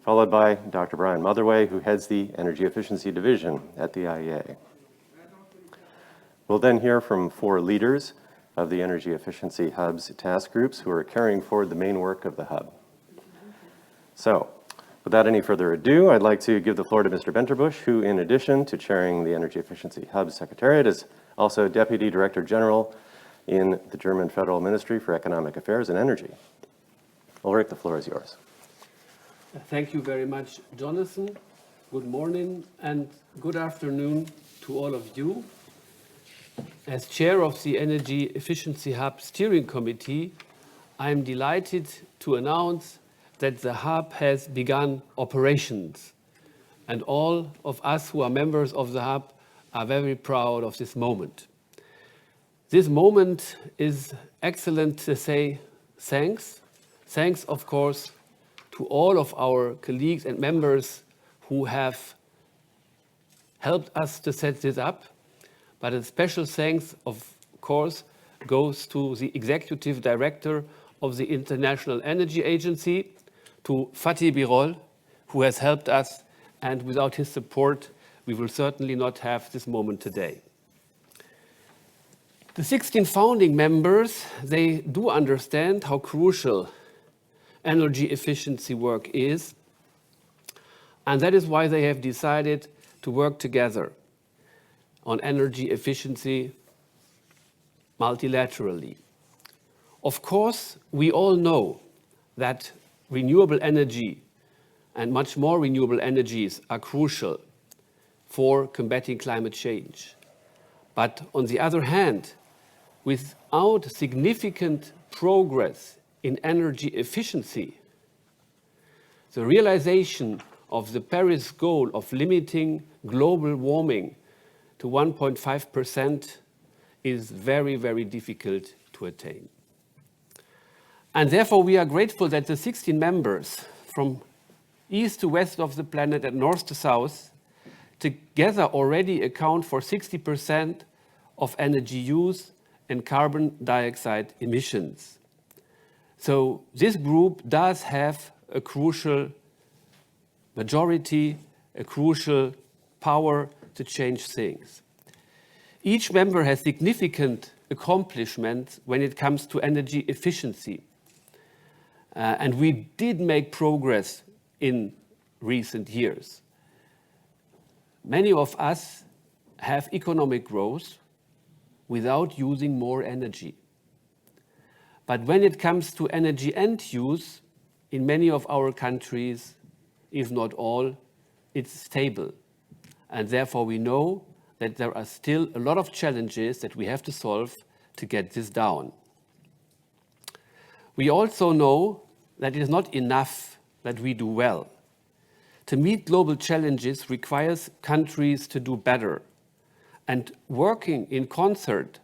followed by Dr. Brian Motherway, who heads the Energy Efficiency Division at the IEA. We'll then hear from 4 leaders of the Energy Efficiency Hub's task groups who are carrying forward the main work of the Hub. So, without any further ado, I'd like to give the floor to Mr. Benterbusch, who, in addition to chairing the Energy Efficiency Hub's Secretariat, is also Deputy Director General in the German Federal Ministry for Economic Affairs and Energy. Ulrich, the floor is yours. Thank you very much, Jonathan. Good morning and good afternoon to all of you. As chair of the Energy Efficiency Hub Steering Committee, I am delighted to announce that the Hub has begun operations. And all of us who are members of the Hub are very proud of this moment. This moment is excellent to say thanks. Thanks, of course, to all of our colleagues and members who have helped us to set this up. But a special thanks, of course, goes to the Executive Director of the International Energy Agency, to Fatih Birol, who has helped us, and without his support, we will certainly not have this moment today. The 16 founding members, they do understand how crucial energy efficiency work is, and that is why they have decided to work together on energy efficiency multilaterally. Of course, we all know that renewable energy and much more renewable energies are crucial for combating climate change. But on the other hand, without significant progress in energy efficiency, the realization of the Paris goal of limiting global warming to 1.5% is very, very difficult to attain. And therefore, we are grateful that the 16 members from east to west of the planet and north to south together already account for 60% of energy use and carbon dioxide emissions. So this group does have a crucial majority, a crucial power to change things. Each member has significant accomplishments when it comes to energy efficiency. And we did make progress in recent years. Many of us have economic growth without using more energy. But when it comes to energy end use, in many of our countries, if not all, it's stable. And therefore we know that there are still a lot of challenges that we have to solve to get this down. We also know that it is not enough that we do well. To meet global challenges requires countries to do better. And working in concert,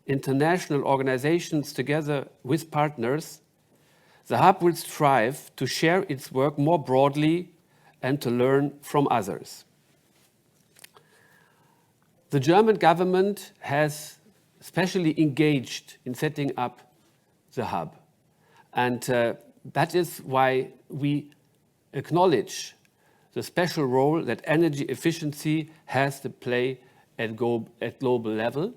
international organizations together with partners, the Hub will strive to share its work more broadly and to learn from others. The German government has especially engaged in setting up the Hub. And that is why we acknowledge the special role that energy efficiency has to play at global level.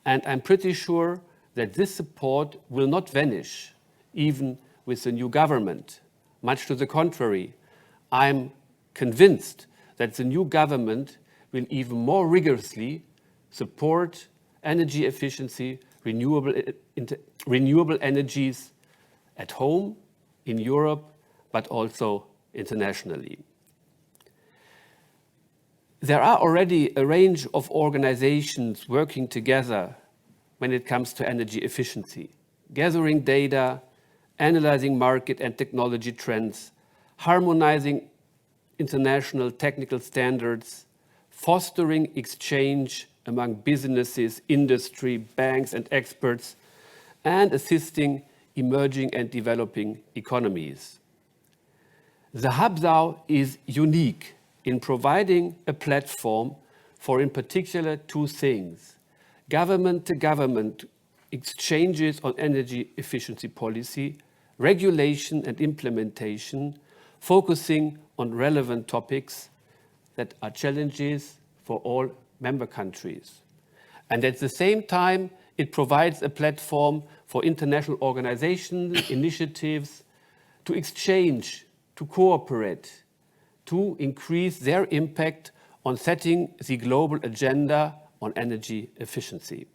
And I'm pretty sure that this support will not vanish, even with the new government. Much to the contrary, I'm convinced that the new government will even more rigorously support energy efficiency, renewable energies at home, in Europe, but also internationally. There are already a range of organizations working together when it comes to energy efficiency, gathering data, analyzing market and technology trends, harmonizing international technical standards, fostering exchange among businesses, industry, banks, and experts, and assisting emerging and developing economies. The Hub, thou, is unique in providing a platform for, in particular, two things: government-to-government exchanges on energy efficiency policy, regulation and implementation, focusing on relevant topics that are challenges for all member countries. And at the same time, it provides a platform for international organizations, initiatives to exchange, to cooperate, to increase their impact on setting the global agenda on energy efficiency.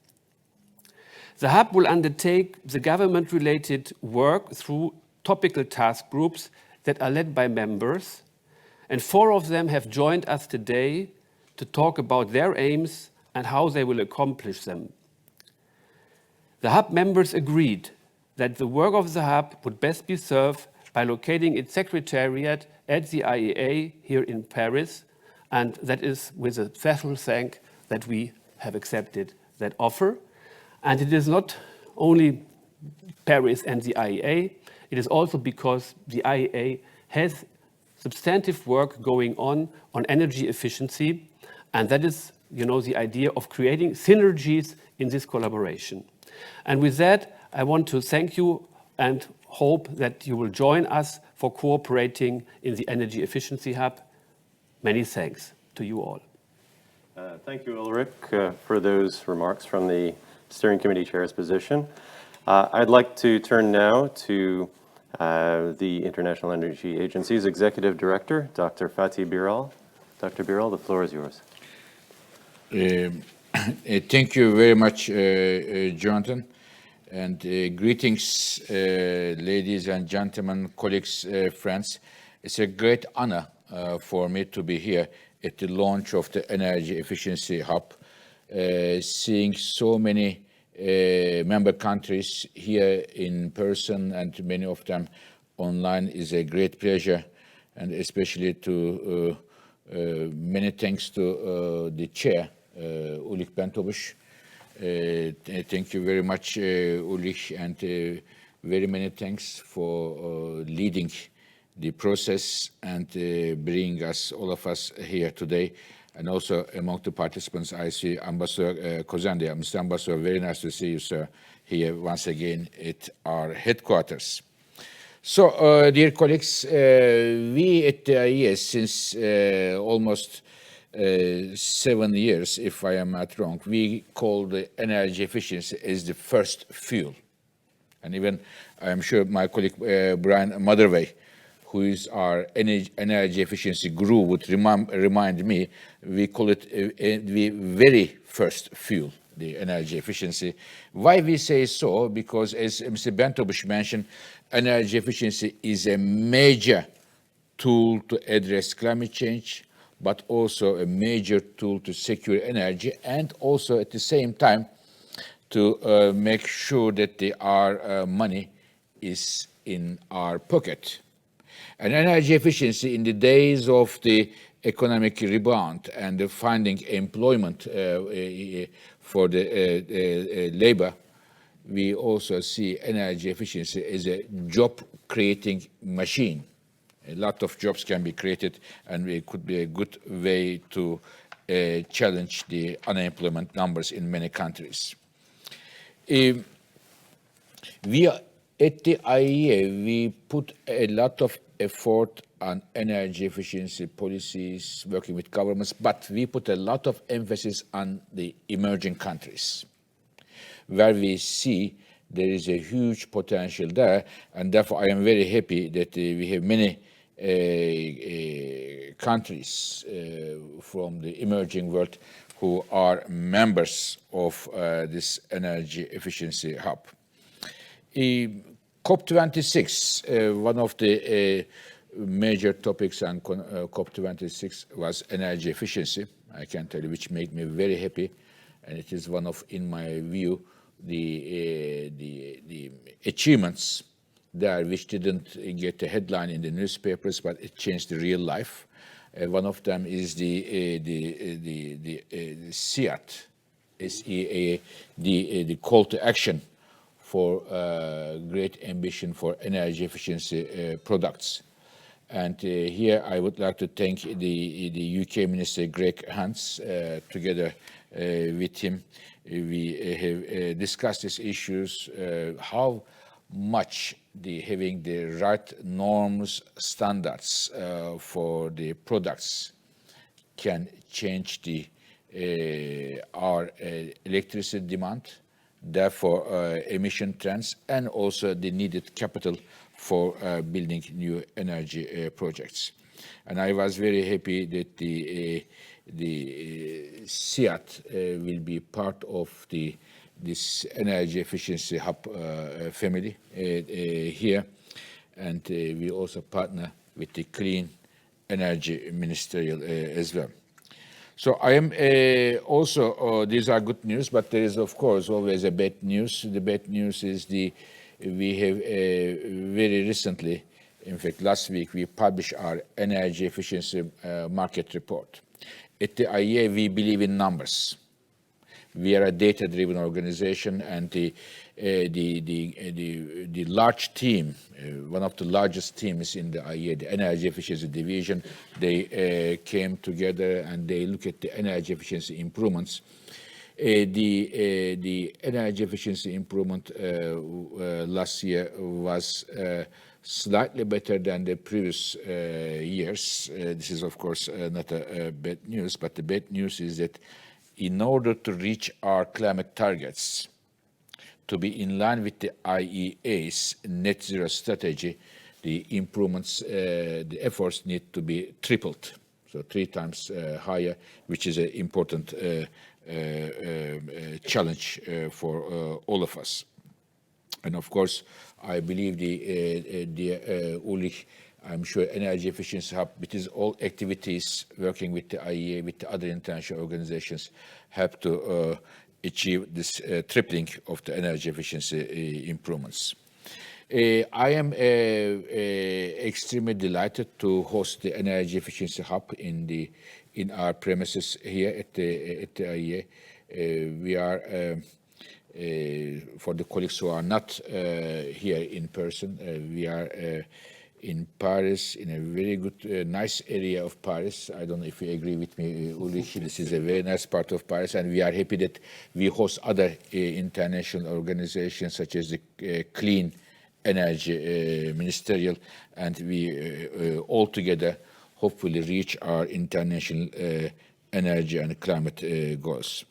The hub will undertake the government-related work through topical task groups that are led by members, and 4 of them have joined us today to talk about their aims and how they will accomplish them. The hub members agreed that the work of the hub would best be served by locating its secretariat at the IEA here in Paris, and that is with a special thank that we have accepted that offer. And it is not only Paris and the IEA, it is also because the IEA has substantive work going on energy efficiency, and that is, the idea of creating synergies in this collaboration. And with that, I want to thank you and hope that you will join us for cooperating in the Energy Efficiency Hub. Many thanks to you all. Thank you, Ulrich, for those remarks from the Steering Committee Chair's position. I'd like to turn now to the International Energy Agency's Executive Director, Dr. Fatih Birol. Dr. Birol, the floor is yours. Thank you very much, Jonathan. And greetings, ladies and gentlemen, colleagues, friends. It's a great honor for me to be here at the launch of the Energy Efficiency Hub. Seeing so many member countries here in person and many of them online is a great pleasure, and especially to many thanks to the chair, Ulrich Benterbusch. Thank you very much, Ulrich, and very many thanks for leading the process and bringing us, all of us here today. And also among the participants, I see Ambassador Kozandia. Mr. Ambassador, very nice to see you, sir, here once again at our headquarters. So, dear colleagues, we at the IES, since almost 7 years, if I am not wrong, we call the energy efficiency as the first fuel. And even, I'm sure my colleague Brian Motherway, who is our energy efficiency guru, would remind me, we call it the very first fuel, the energy efficiency. Why we say so? Because as Mr. Benterbusch mentioned, energy efficiency is a major tool to address climate change, but also a major tool to secure energy, and also at the same time to make sure that our money is in our pocket. And energy efficiency in the days of the economic rebound and the finding employment for the labor, we also see energy efficiency as a job-creating machine. A lot of jobs can be created, and it could be a good way to challenge the unemployment numbers in many countries. We are at the IEA, we put a lot of effort on energy efficiency policies, working with governments, but we put a lot of emphasis on the emerging countries, where we see there is a huge potential there, and therefore I am very happy that we have many countries from the emerging world who are members of this energy efficiency hub. COP26, one of the major topics on COP26 was energy efficiency, I can tell you, which made me very happy, and it is one of, in my view, the achievements there which didn't get a headline in the newspapers, but it changed the real life. One of them is the SEAT, S-E-A, the call to action for great ambition for energy efficiency products. And here I would like to thank the UK Minister Greg Hunt. Together with him, we have discussed these issues, how much having the right norms, standards for the products can change our electricity demand, therefore emission trends, and also the needed capital for building new energy projects. And I was very happy that the SEAT will be part of this energy efficiency hub family here, and we also partner with the Clean Energy Ministerial as well. So I am also, these are good news, but there is of course always a bad news. The bad news is we have very recently, in fact last week, we published our energy efficiency market report. At the IEA, we believe in numbers. We are a data-driven organization, and the large team, one of the largest teams in the IEA, the Energy Efficiency Division, they came together and they look at the energy efficiency improvements. The energy efficiency improvement last year was slightly better than the previous years. This is, of course, not a bad news, but the bad news is that in order to reach our climate targets, to be in line with the IEA's net zero strategy, the improvements, the efforts need to be tripled, so 3 times higher, which is an important challenge for all of us. And of course, I believe the Ulrich, I'm sure Energy Efficiency Hub, which is all activities working with the IEA, with the other international organizations, have to achieve this tripling of the energy efficiency improvements. I am extremely delighted to host the Energy Efficiency Hub in our premises here at the IEA. We are, for the colleagues who are not here in person, we are in Paris, in a very good, nice area of Paris. I don't know if you agree with me, Ulrich. This is a very nice part of Paris, and we are happy that we host other international organizations such as the Clean Energy Ministerial, and we all together hopefully reach our international energy and climate goals.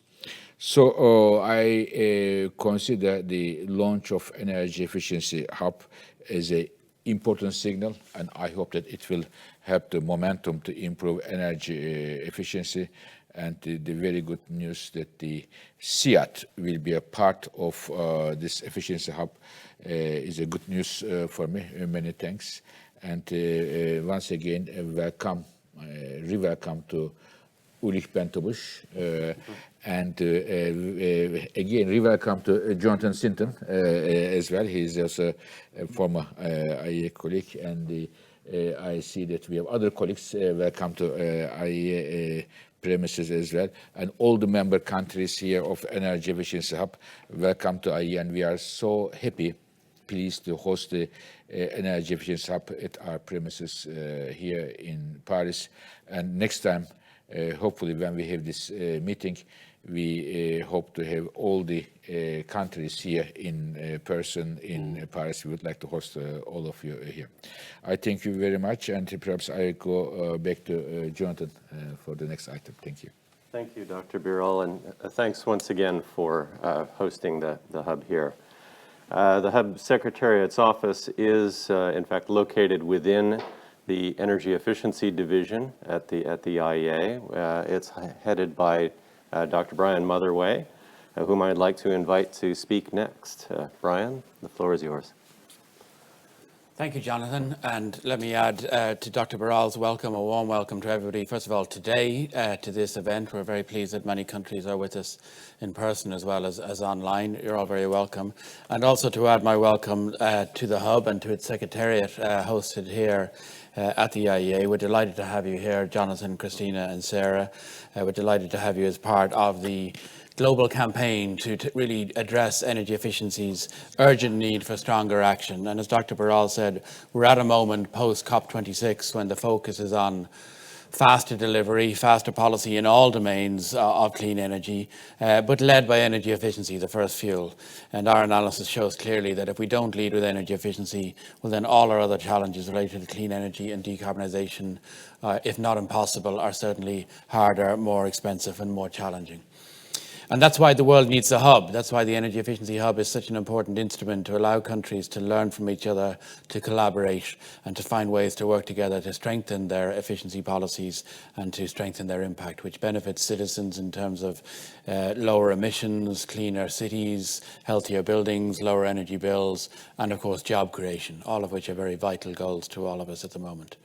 So I consider the launch of Energy Efficiency Hub as an important signal, and I hope that it will help the momentum to improve energy efficiency. And the very good news that the SEAT will be a part of this efficiency hub is a good news for me. Many thanks. And once again, welcome, re-welcome to Ulrich Benterbusch, and again, re-welcome to Jonathan Sinton as well. He is also a former IEA colleague, and I see that we have other colleagues. Welcome to IEA premises as well, and all the member countries here of Energy Efficiency Hub. Welcome to IEA, and we are so happy, pleased to host the Energy Efficiency Hub at our premises here in Paris. And next time, hopefully when we have this meeting, we hope to have all the countries here in person in Paris. We would like to host all of you here. I thank you very much, and perhaps I go back to Jonathan for the next item. Thank you. Thank you, Dr. Birol, and thanks once again for hosting the hub here. The Hub Secretariat's office is, in fact, located within the Energy Efficiency Division at the IEA. It's headed by Dr. Brian Motherway, whom I'd like to invite to speak next. Brian, the floor is yours. Thank you, Jonathan. And let me add to Dr. Birol's welcome, a warm welcome to everybody. First of all, today to this event. We're very pleased that many countries are with us in person as well as online. You're all very welcome. And also to add my welcome to the Hub and to its Secretariat hosted here at the IEA. We're delighted to have you here, Jonathan, Kristina and Sarah. We're delighted to have you as part of the global campaign to really address energy efficiency's urgent need for stronger action. And as Dr. Birol said, we're at a moment post-COP26 when the focus is on faster delivery, faster policy in all domains of clean energy, but led by energy efficiency, the first fuel. And our analysis shows clearly that if we don't lead with energy efficiency, well, then all our other challenges related to clean energy and decarbonisation, if not impossible, are certainly harder, more expensive and more challenging. And that's why the world needs a hub. That's why the Energy Efficiency Hub is such an important instrument to allow countries to learn from each other, to collaborate and to find ways to work together to strengthen their efficiency policies and to strengthen their impact, which benefits citizens in terms of lower emissions, cleaner cities, healthier buildings, lower energy bills, and of course job creation, all of which are very vital goals to all of us at the moment.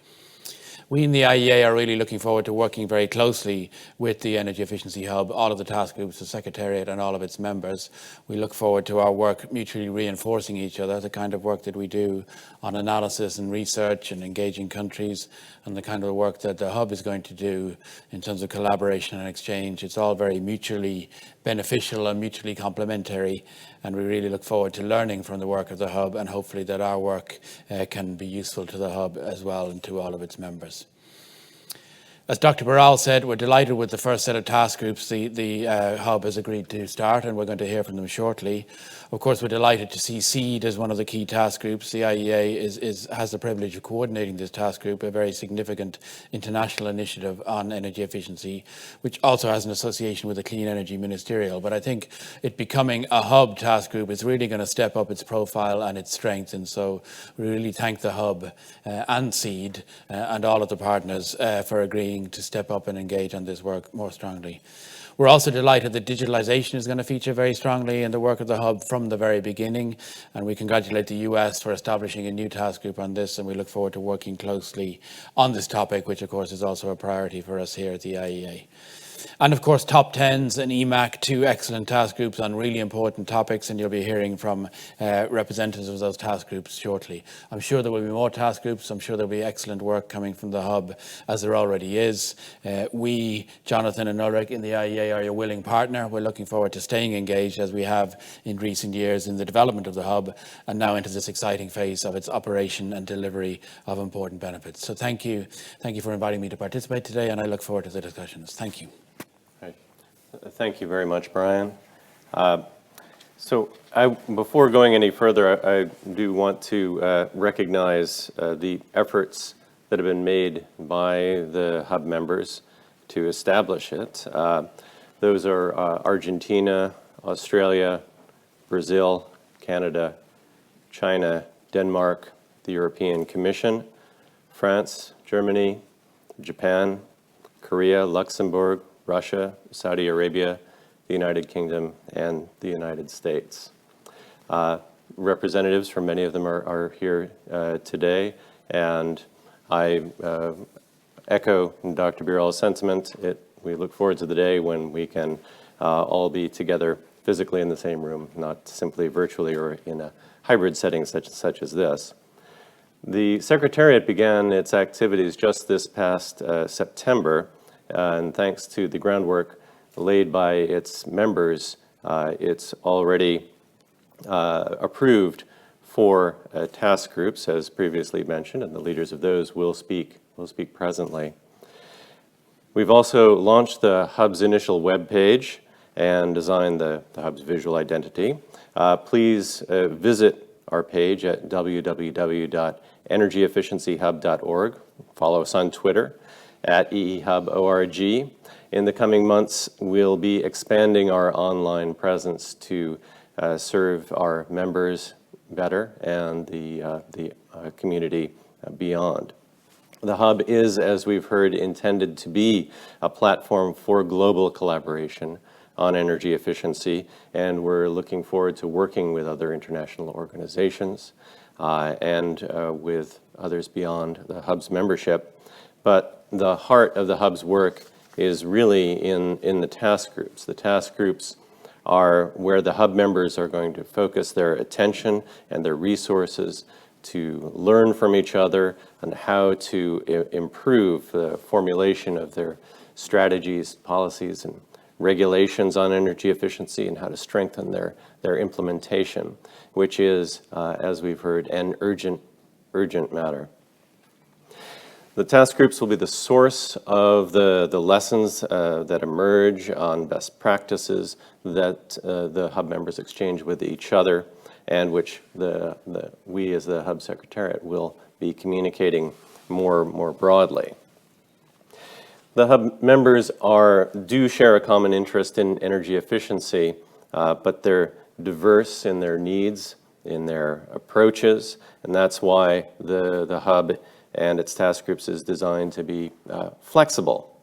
We in the IEA are really looking forward to working very closely with the Energy Efficiency Hub, all of the task groups, the Secretariat and all of its members. We look forward to our work mutually reinforcing each other, the kind of work that we do on analysis and research and engaging countries, and the kind of work that the Hub is going to do in terms of collaboration and exchange. It's all very mutually beneficial and mutually complementary, and we really look forward to learning from the work of the Hub, and hopefully that our work can be useful to the Hub as well and to all of its members. As Dr. Birol said, we're delighted with the first set of task groups the Hub has agreed to start, and we're going to hear from them shortly. Of course, we're delighted to see SEED as one of the key task groups. The IEA has the privilege of coordinating this task group, a very significant international initiative on energy efficiency, which also has an association with the Clean Energy Ministerial. But I think it becoming a Hub task group is really going to step up its profile and its strength. And so we really thank the Hub and SEED and all of the partners for agreeing to step up and engage on this work more strongly. We're also delighted that digitalisation is going to feature very strongly in the work of the Hub from the very beginning, and we congratulate the US for establishing a new task group on this, and we look forward to working closely on this topic, which of course is also a priority for us here at the IEA. And of course, Top 10s and EMAK, two excellent task groups on really important topics, and you'll be hearing from representatives of those task groups shortly. I'm sure there will be more task groups. I'm sure there'll be excellent work coming from the Hub, as there already is. We, Jonathan and Ulrich in the IEA, are your willing partner. We're looking forward to staying engaged as we have in recent years in the development of the Hub, and now into this exciting phase of its operation and delivery of important benefits. So thank you. Thank you for inviting me to participate today, and I look forward to the discussions. Thank you. Thank you very much, Brian. Before going any further, I do want to recognize the efforts that have been made by the Hub members to establish it. Those are Argentina, Australia, Brazil, Canada, China, Denmark, the European Commission, France, Germany, Japan, Korea, Luxembourg, Russia, Saudi Arabia, the United Kingdom, and the United States. Representatives from many of them are here today, and I echo Dr. Birol's sentiment. We look forward to the day when we can all be together physically in the same room, not simply virtually or in a hybrid setting such as this. The Secretariat began its activities just this past September, and thanks to the groundwork laid by its members, it's already approved 4 task groups, as previously mentioned, and the leaders of those will speak presently. We've also launched the Hub's initial web page and designed the Hub's visual identity. Please visit our page at www.energyefficiencyhub.org. Follow us on Twitter at EEHubORG. In the coming months, we'll be expanding our online presence to serve our members better and the community beyond. The Hub is, as we've heard, intended to be a platform for global collaboration on energy efficiency, and we're looking forward to working with other international organizations and with others beyond the Hub's membership. But the heart of the Hub's work is really in the task groups. The task groups are where the Hub members are going to focus their attention and their resources to learn from each other on how to improve the formulation of their strategies, policies, and regulations on energy efficiency, and how to strengthen their implementation, which is, as we've heard, an urgent matter. The task groups will be the source of the lessons that emerge on best practices that the hub members exchange with each other, and which we as the hub secretariat will be communicating more broadly. The hub members do share a common interest in energy efficiency, but they're diverse in their needs, in their approaches, and that's why the hub and its task groups is designed to be flexible,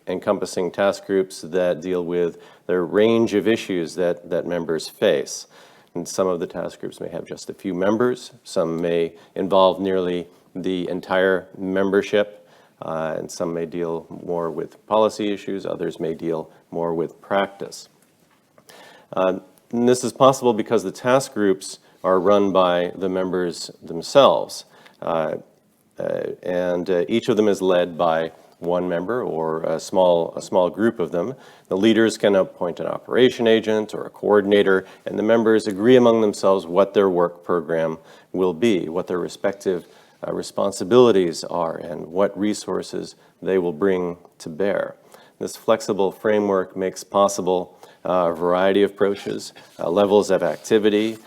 encompassing task groups that deal with the range of issues that members face. And some of the task groups may have just a few members, some may involve nearly the entire membership, and some may deal more with policy issues, others may deal more with practice. And this is possible because the task groups are run by the members themselves, and each of them is led by one member or a small group of them. The leaders can appoint an operation agent or a coordinator, and the members agree among themselves what their work program will be, what their respective responsibilities are, and what resources they will bring to bear. This flexible framework makes possible a variety of approaches, levels of activity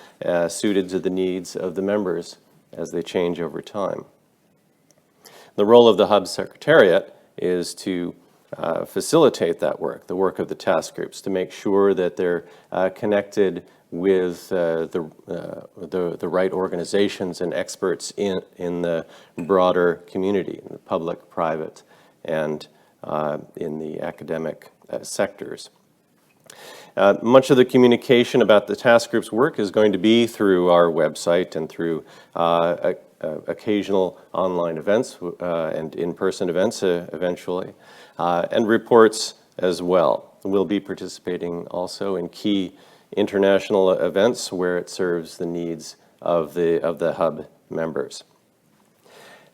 suited to the needs of the members as they change over time. The role of the hub secretariat is to facilitate that work, the work of the task groups, to make sure that they're connected with the right organizations and experts in the broader community, in the public, private, and in the academic sectors. Much of the communication about the task group's work is going to be through our website and through occasional online events and in-person events eventually, and reports as well. We'll be participating also in key international events where it serves the needs of the hub members.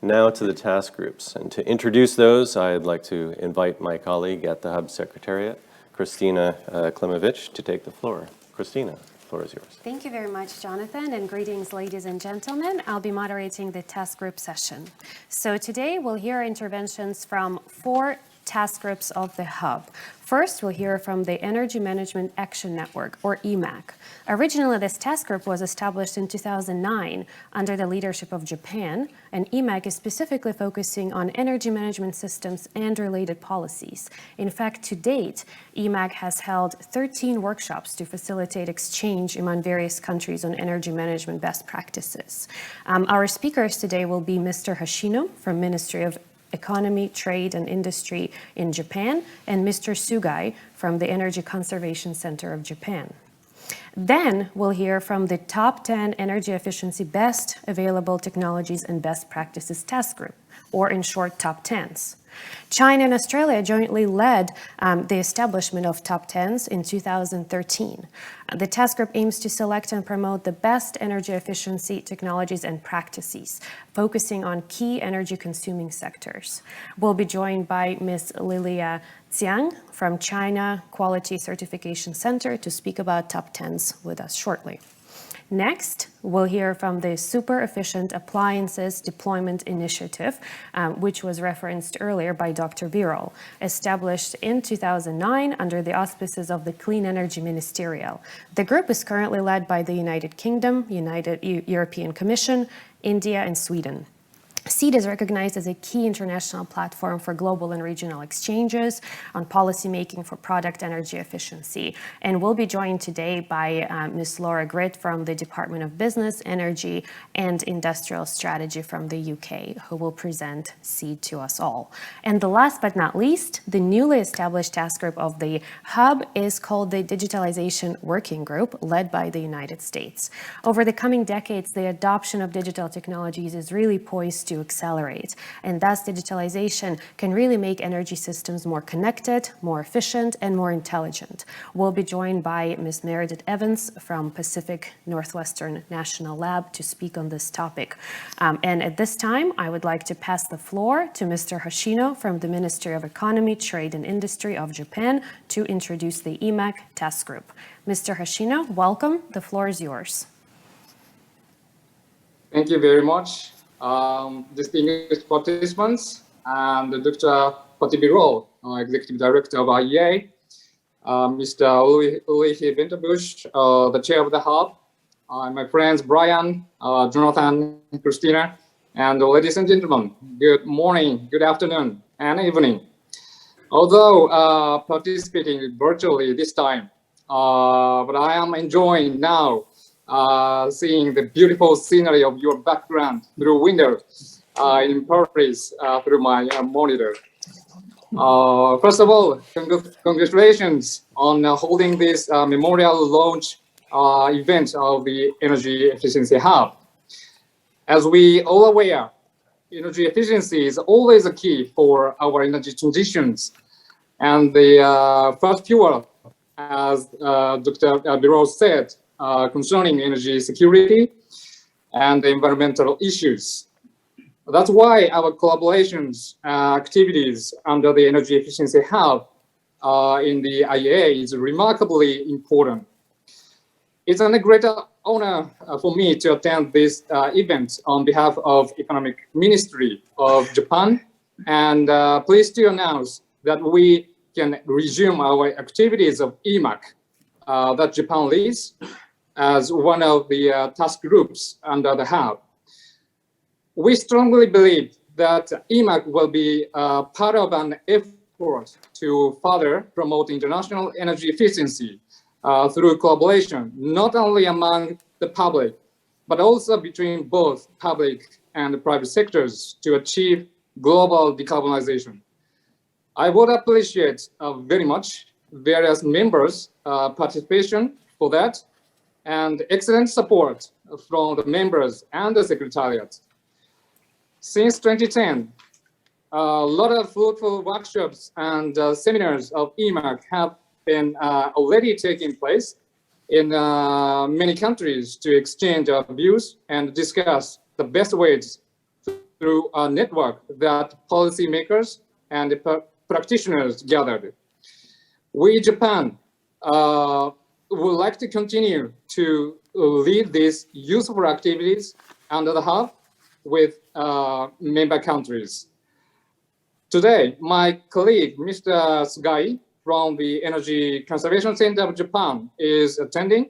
Now to the task groups, and to introduce those, I'd like to invite my colleague at the hub secretariat, Kristina Klimovich, to take the floor. Kristina, the floor is yours. Thank you very much, Jonathan, and greetings, ladies and gentlemen. I'll be moderating the task group session. So today we'll hear interventions from 4 task groups of the hub. First, we'll hear from the Energy Management Action Network, or EMAK. Originally, this task group was established in 2009 under the leadership of Japan, and EMAK is specifically focusing on energy management systems and related policies. In fact, to date, EMAK has held 13 workshops to facilitate exchange among various countries on energy management best practices. Our speakers today will be Mr. Hoshino from Ministry of Economy, Trade and Industry in Japan, and Mr. Sugai from the Energy Conservation Center of Japan. Then we'll hear from the Top 10 Energy Efficiency Best Available Technologies and Best Practices Task Group, or in short, Top 10s. China and Australia jointly led the establishment of Top 10s in 2013. The task group aims to select and promote the best energy efficiency technologies and practices, focusing on key energy-consuming sectors. We'll be joined by Ms. Lilia Xiang from China Quality Certification Center to speak about Top 10s with us shortly. Next, we'll hear from the Super Efficient Appliances Deployment Initiative, which was referenced earlier by Dr. Birol, established in 2009 under the auspices of the Clean Energy Ministerial. The group is currently led by the United Kingdom, European Commission, India, and Sweden. SEED is recognized as a key international platform for global and regional exchanges on policymaking for product energy efficiency. And we'll be joined today by Ms. Laura Gritt from the Department of Business, Energy and Industrial Strategy from the UK, who will present SEED to us all. And the last but not least, the newly established task group of the hub is called the Digitalisation Working Group, led by the United States. Over the coming decades, the adoption of digital technologies is really poised to accelerate, and thus digitalization can really make energy systems more connected, more efficient, and more intelligent. We'll be joined by Ms. Meredith Evans from Pacific Northwestern National Lab to speak on this topic. And at this time, I would like to pass the floor to Mr. Hoshino from the Ministry of Economy, Trade and Industry of Japan to introduce the EMAK task group. Mr. Hoshino, welcome. The floor is yours. Thank you very much. distinguished participants, and Dr. Fatih Birol, Executive Director of IEA, Mr. Ulrich Benterbusch, the Chair of the Hub, my friends Brian, Jonathan, Kristina, and ladies and gentlemen, good morning, good afternoon, and evening. Although participating virtually this time, but I am enjoying now seeing the beautiful scenery of your background through window in Paris through my monitor. First of all, congratulations on holding this memorial launch event of the Energy Efficiency Hub. As we all aware, energy efficiency is always a key for our energy transitions. And the first fuel, as Dr. Birol said, concerning energy security and the environmental issues. That's why our collaborations activities under the Energy Efficiency Hub in the IEA is remarkably important. It's a great honor for me to attend this event on behalf of Economic Ministry of Japan, and pleased to announce that we can resume our activities of EMAK that Japan leads as one of the task groups under the Hub. We strongly believe that EMAK will be part of an effort to further promote international energy efficiency through collaboration, not only among the public, but also between both public and private sectors to achieve global decarbonization. I would appreciate very much various members' participation for that, and excellent support from the members and the Secretariat. Since 2010, a lot of fruitful workshops and seminars of EMAK have been already taking place in many countries to exchange our views and discuss the best ways through a network that policymakers and practitioners gathered. We, Japan, would like to continue to lead these useful activities under the Hub with member countries. Today, my colleague, Mr. Sugai, from the Energy Conservation Center of Japan is attending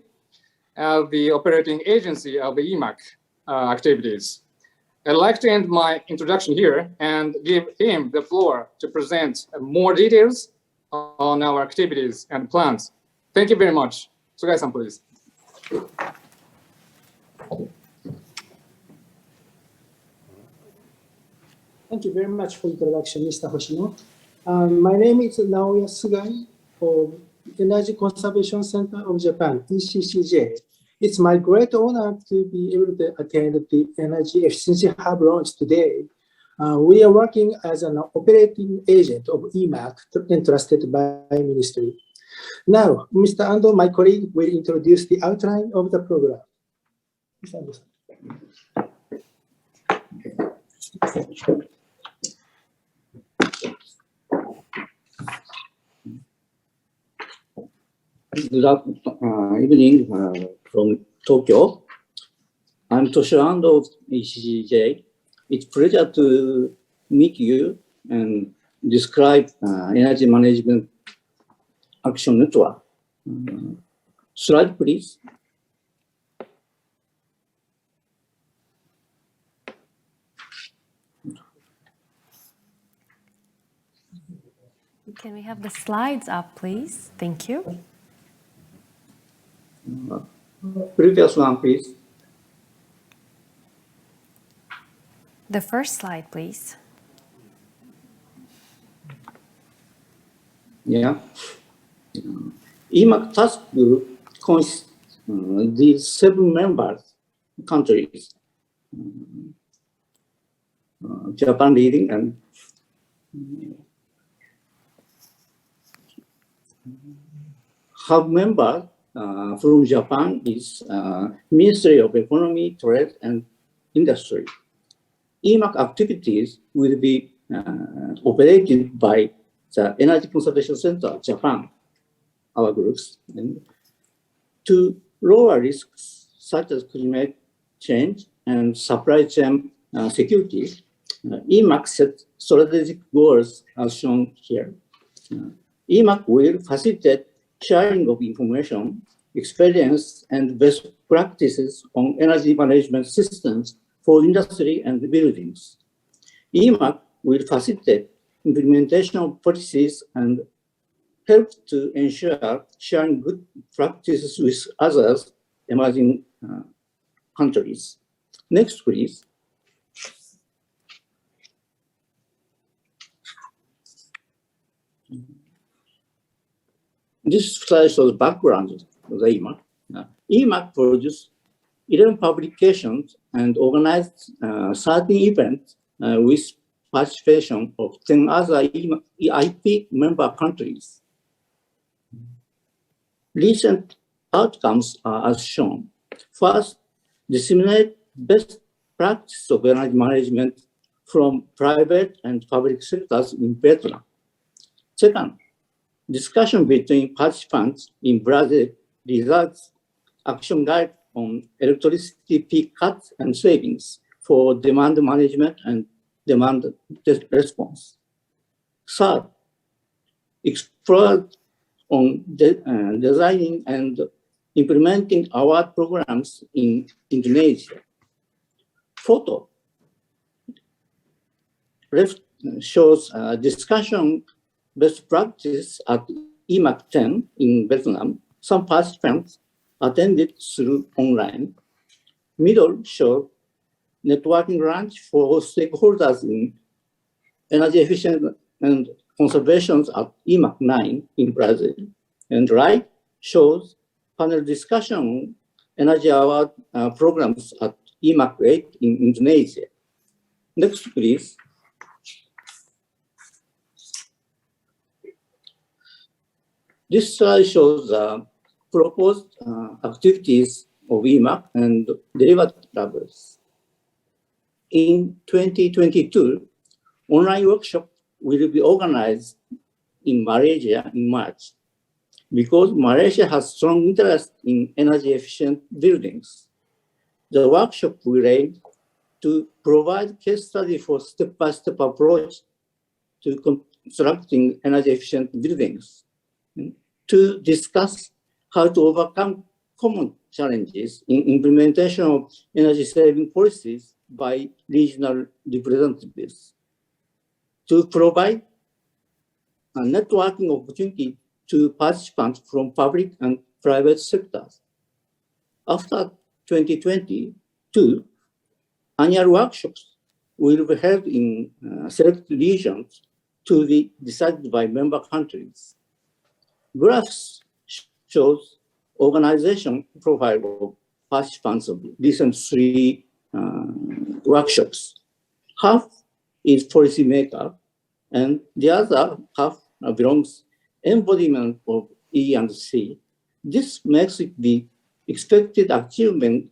as the operating agency of the EMAK activities. I'd like to end my introduction here and give him the floor to present more details on our activities and plans. Thank you very much. Sugai-san, please. Thank you very much for introduction, Mr. Hoshino. My name is Naoya Sugai of Energy Conservation Center of Japan, ECCJ. It's my great honor to be able to attend the Energy Efficiency Hub launch today. We are working as an operating agent of EMAK entrusted by Ministry. Now, Mr. Ando, my colleague, will introduce the outline of the program. Mr. Ando. Good evening from Tokyo. I'm Toshio Ando of ECCJ. It's a pleasure to meet you and describe Energy Management Action Network. Slide, please. Can we have the slides up, please? Thank you. Previous one, please. The first slide, please. Yeah. EMAK task group consists these 7 members countries. Japan leading and Hub member from Japan is Ministry of Economy, Trade and Industry. EMAK activities will be operated by the Energy Conservation Center, Japan, our groups, and to lower risks such as climate change and supply chain security, EMAK set strategic goals as shown here. EMAK will facilitate sharing of information, experience, and best practices on energy management systems for industry and buildings. EMAK will facilitate implementation of policies and help to ensure sharing good practices with others emerging countries. Next, please. This slide shows the background of the EMAK. EMAK produced 11 publications and organized 13 events with participation of 10 other EIP member countries. Recent outcomes are as shown. First, disseminate best practice of energy management from private and public sectors in Vietnam. Second, discussion between participants in Brazil results action guide on electricity peak cuts and savings for demand management and demand response. Third, explore on designing and implementing award programs in Indonesia. Photo left shows discussion best practice at EMAK 10 in Vietnam. Some participants attended through online. Middle shows networking lunch for stakeholders in energy efficient and conservation at EMAK 9 in Brazil. And right shows panel discussion on energy award programs at EMAK 8 in Indonesia. Next, please. This slide shows proposed activities of EMAK and deliverables. In 2022, online workshop will be organized in Malaysia in March because Malaysia has strong interest in energy efficient buildings. The workshop will aim to provide case study for step-by-step approach to constructing energy efficient buildings, to discuss how to overcome common challenges in implementation of energy saving policies by regional representatives, to provide a networking opportunity to participants from public and private sectors. After 2022, annual workshops will be held in select regions to be decided by member countries. Graphs shows organization profile of participants of recent 3 workshops. Half is policymaker, and the other half belongs embodiment of E and C. This makes it the expected achievement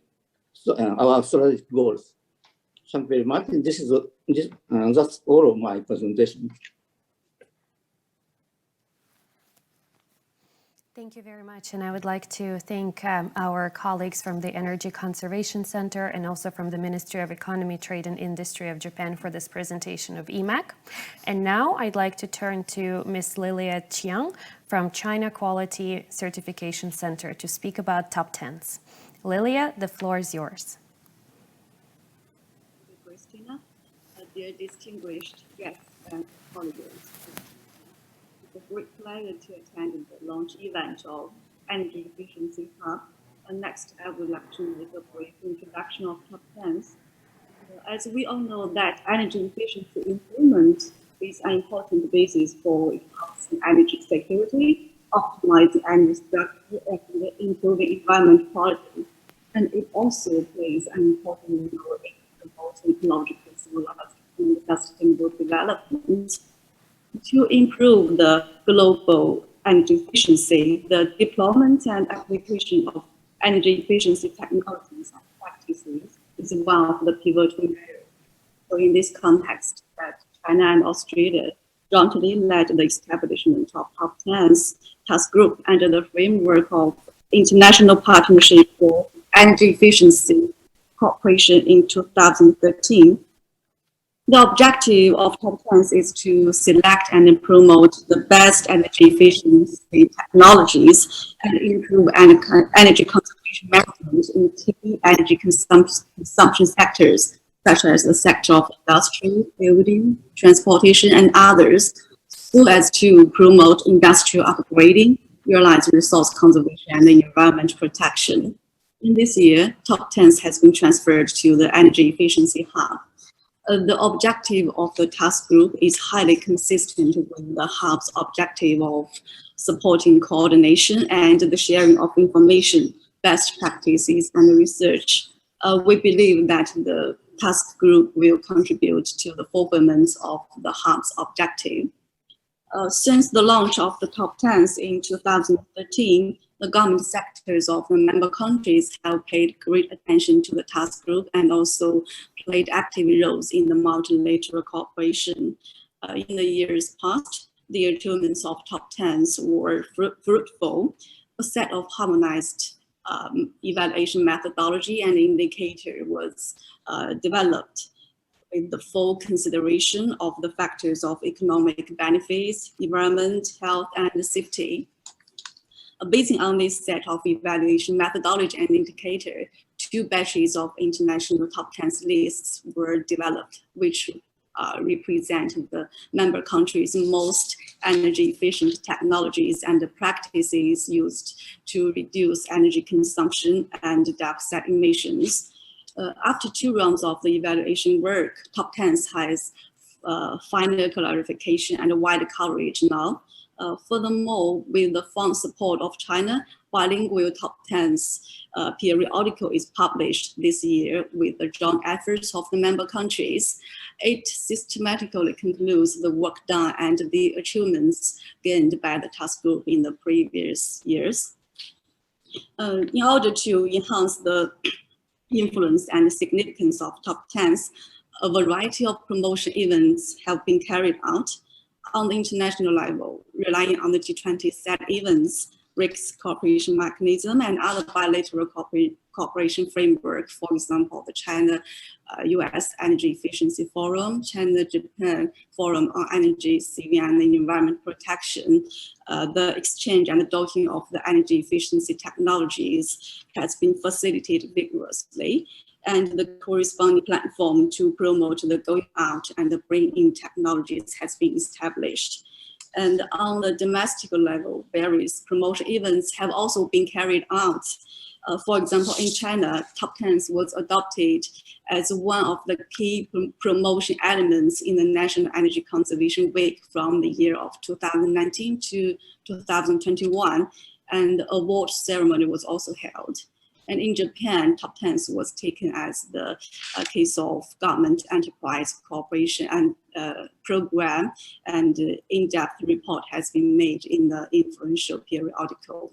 our strategic goals. Thank you very much. That's all of my presentation. Thank you very much, and I would like to thank our colleagues from the Energy Conservation Center and also from the Ministry of Economy, Trade and Industry of Japan for this presentation of EMAK. And now I'd like to turn to Ms. Lilia Chiang from China Quality Certification Center to speak about top 10s. Lilia, the floor is yours. Thank you, Kristina. Dear distinguished guests and colleagues. It's a great pleasure to attend the launch event of Energy Efficiency Hub. And next, I would like to make a brief introduction of top 10s. As we all know that energy efficiency improvement is an important basis for enhancing energy security, optimizing energy structure, and improving environment quality. And it also plays an important role in promoting ecological civilization and sustainable development. To improve the global energy efficiency, the deployment and application of energy efficiency technologies and practices is one of the pivotal areas. So in this context, that China and Australia jointly led the establishment of top 10s task group under the framework of International Partnership for Energy Efficiency Cooperation in 2013 The objective of Top 10 is to select and promote the best energy efficiency technologies and improve energy conservation methods in key energy consumption sectors, such as the sector of industry, building, transportation, and others, so as to promote industrial upgrading, realize resource conservation, and environment protection. In this year, Top 10 has been transferred to the Energy Efficiency Hub. The objective of the task group is highly consistent with the hub's objective of supporting coordination and the sharing of information, best practices, and research. We believe that the task group will contribute to the fulfillment of the hub's objective. Since the launch of the Top 10 in 2013, the government sectors of the member countries have paid great attention to the task group and also played active roles in the multilateral cooperation. In the years past, the achievements of Top 10 were fruitful. A set of harmonized evaluation methodology and indicator was developed with the full consideration of the factors of economic benefits, environment, health, and safety. Based on this set of evaluation methodology and indicator, 2 batches of international Top 10 lists were developed, which represent the member countries' most energy efficient technologies and practices used to reduce energy consumption and dioxide emissions. After 2 rounds of the evaluation work, Top 10 has final clarification and wide coverage now. Furthermore, with the firm support of China, bilingual Top 10 periodical is published this year with the joint efforts of the member countries. It systematically concludes the work done and the achievements gained by the task group in the previous years. In order to enhance the influence and significance of Top 10, a variety of promotion events have been carried out on the international level, relying on the G20 set events, BRICS cooperation mechanism, and other bilateral cooperation framework. For example, the China-US Energy Efficiency Forum, China-Japan Forum on Energy, Saving, and Environment Protection. The exchange and the docking of the energy efficiency technologies has been facilitated vigorously, and the corresponding platform to promote the going out and the bring in technologies has been established. And on the domestic level, various promotion events have also been carried out. For example, in China, Top 10 was adopted as one of the key promotion elements in the National Energy Conservation Week from the year of 2019 to 2021, and the award ceremony was also held. And in Japan, Top 10 was taken as the case of government enterprise cooperation and program, and in-depth report has been made in the influential periodical.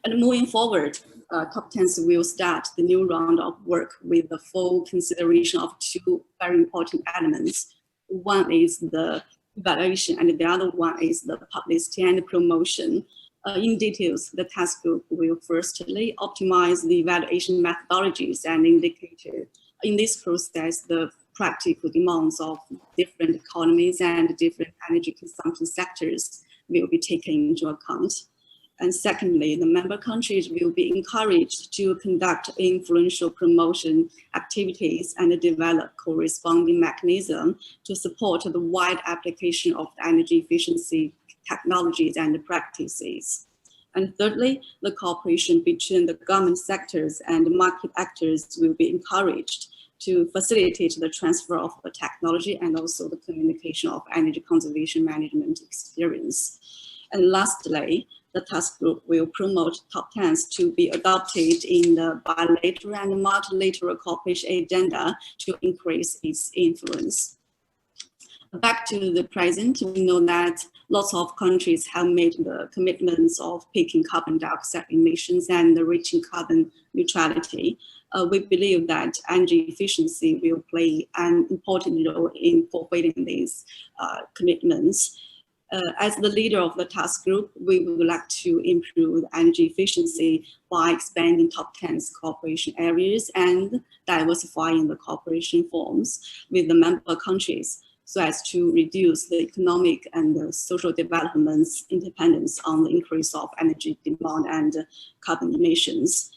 And moving forward, Top 10 will start the new round of work with the full consideration of 2 very important elements. One is the evaluation, and the other one is the publicity and promotion. In details, the task group will firstly optimize the evaluation methodologies and indicators. In this process, the practical demands of different economies and different energy consumption sectors will be taken into account. And secondly, the member countries will be encouraged to conduct influential promotion activities and develop corresponding mechanism to support the wide application of energy efficiency technologies and practices. And thirdly, the cooperation between the government sectors and market actors will be encouraged to facilitate the transfer of the technology and also the communication of energy conservation management experience. And lastly, the task group will promote Top 10 to be adopted in the bilateral and multilateral cooperation agenda to increase its influence. Back to the present, we know that lots of countries have made the commitments of peaking carbon dioxide emissions and reaching carbon neutrality. We believe that energy efficiency will play an important role in fulfilling these commitments. As the leader of the task group, we would like to improve energy efficiency by expanding top 10 cooperation areas and diversifying the cooperation forms with the member countries so as to reduce the economic and the social development's independence on the increase of energy demand and carbon emissions.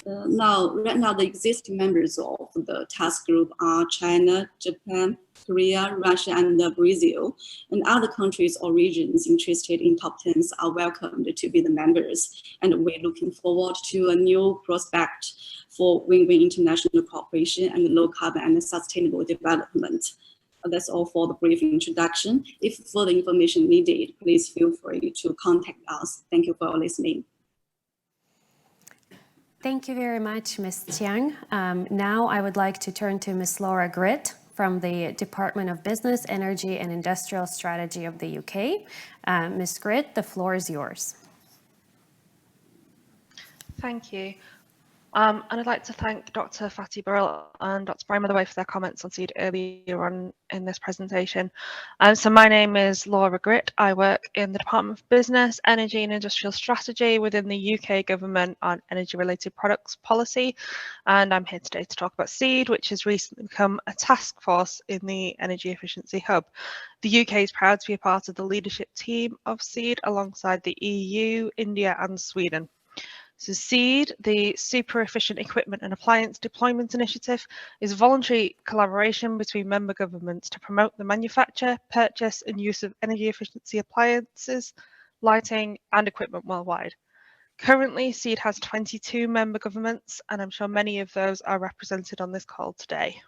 Right now, the existing members of the task group are China, Japan, Korea, Russia, and Brazil. And other countries or regions interested in top 10s are welcomed to be the members. And we're looking forward to a new prospect for win-win international cooperation and low carbon and sustainable development. That's all for the brief introduction. If further information needed, please feel free to contact us. Thank you for listening. Thank you very much, Ms. Chiang. Now I would like to turn to Ms. Laura Gritt from the Department of Business, Energy and Industrial Strategy of the UK. Ms. Gritt, the floor is yours. Thank you. And I'd like to thank Dr. Fatih Birol and Dr. Brian Motherway for their comments on SEED earlier on in this presentation. So my name is Laura Gritt. I work in the Department of Business, Energy and Industrial Strategy within the UK government on energy-related products policy. And I'm here today to talk about SEED, which has recently become a task force in the Energy Efficiency Hub. The UK is proud to be a part of the leadership team of SEED alongside the EU, India and Sweden. So SEED, the Super Efficient Equipment and Appliance Deployment Initiative, is a voluntary collaboration between member governments to promote the manufacture, purchase and use of energy efficiency appliances, lighting and equipment worldwide. Currently, SEED has 22 member governments, and I'm sure many of those are represented on this call today.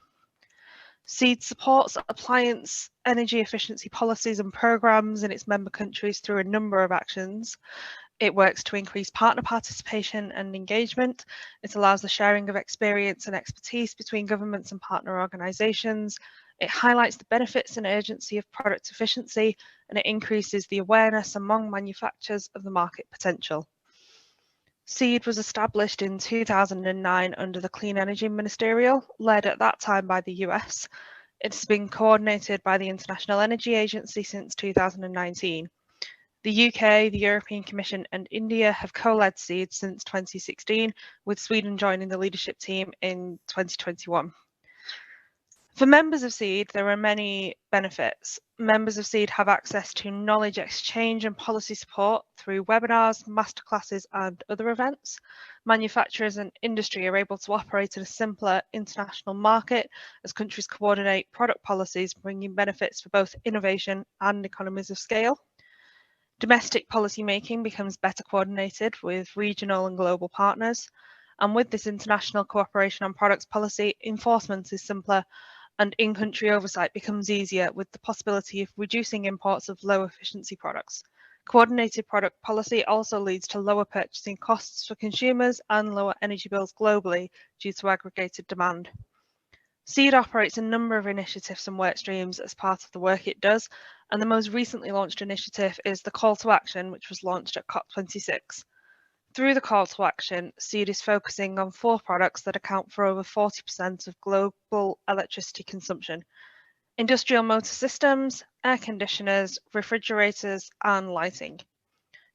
SEED supports appliance energy efficiency policies and programs in its member countries through a number of actions. It works to increase partner participation and engagement. It allows the sharing of experience and expertise between governments and partner organisations. It highlights the benefits and urgency of product efficiency, and it increases the awareness among manufacturers of the market potential. SEED was established in 2009 under the Clean Energy Ministerial, led at that time by the US. It's been coordinated by the International Energy Agency since 2019. The UK, the European Commission and India have co-led SEED since 2016, with Sweden joining the leadership team in 2021. For members of SEED, there are many benefits. Members of SEED have access to knowledge exchange and policy support through webinars, masterclasses and other events. Manufacturers and industry are able to operate in a simpler international market as countries coordinate product policies, bringing benefits for both innovation and economies of scale. Domestic policy making becomes better coordinated with regional and global partners. And with this international cooperation on products policy, enforcement is simpler and in-country oversight becomes easier with the possibility of reducing imports of low efficiency products. Coordinated product policy also leads to lower purchasing costs for consumers and lower energy bills globally due to aggregated demand. SEED operates a number of initiatives and work streams as part of the work it does, and the most recently launched initiative is the Call to Action, which was launched at COP26. Through the Call to Action, SEED is focusing on 4 products that account for over 40% of global electricity consumption: industrial motor systems, air conditioners, refrigerators, and lighting.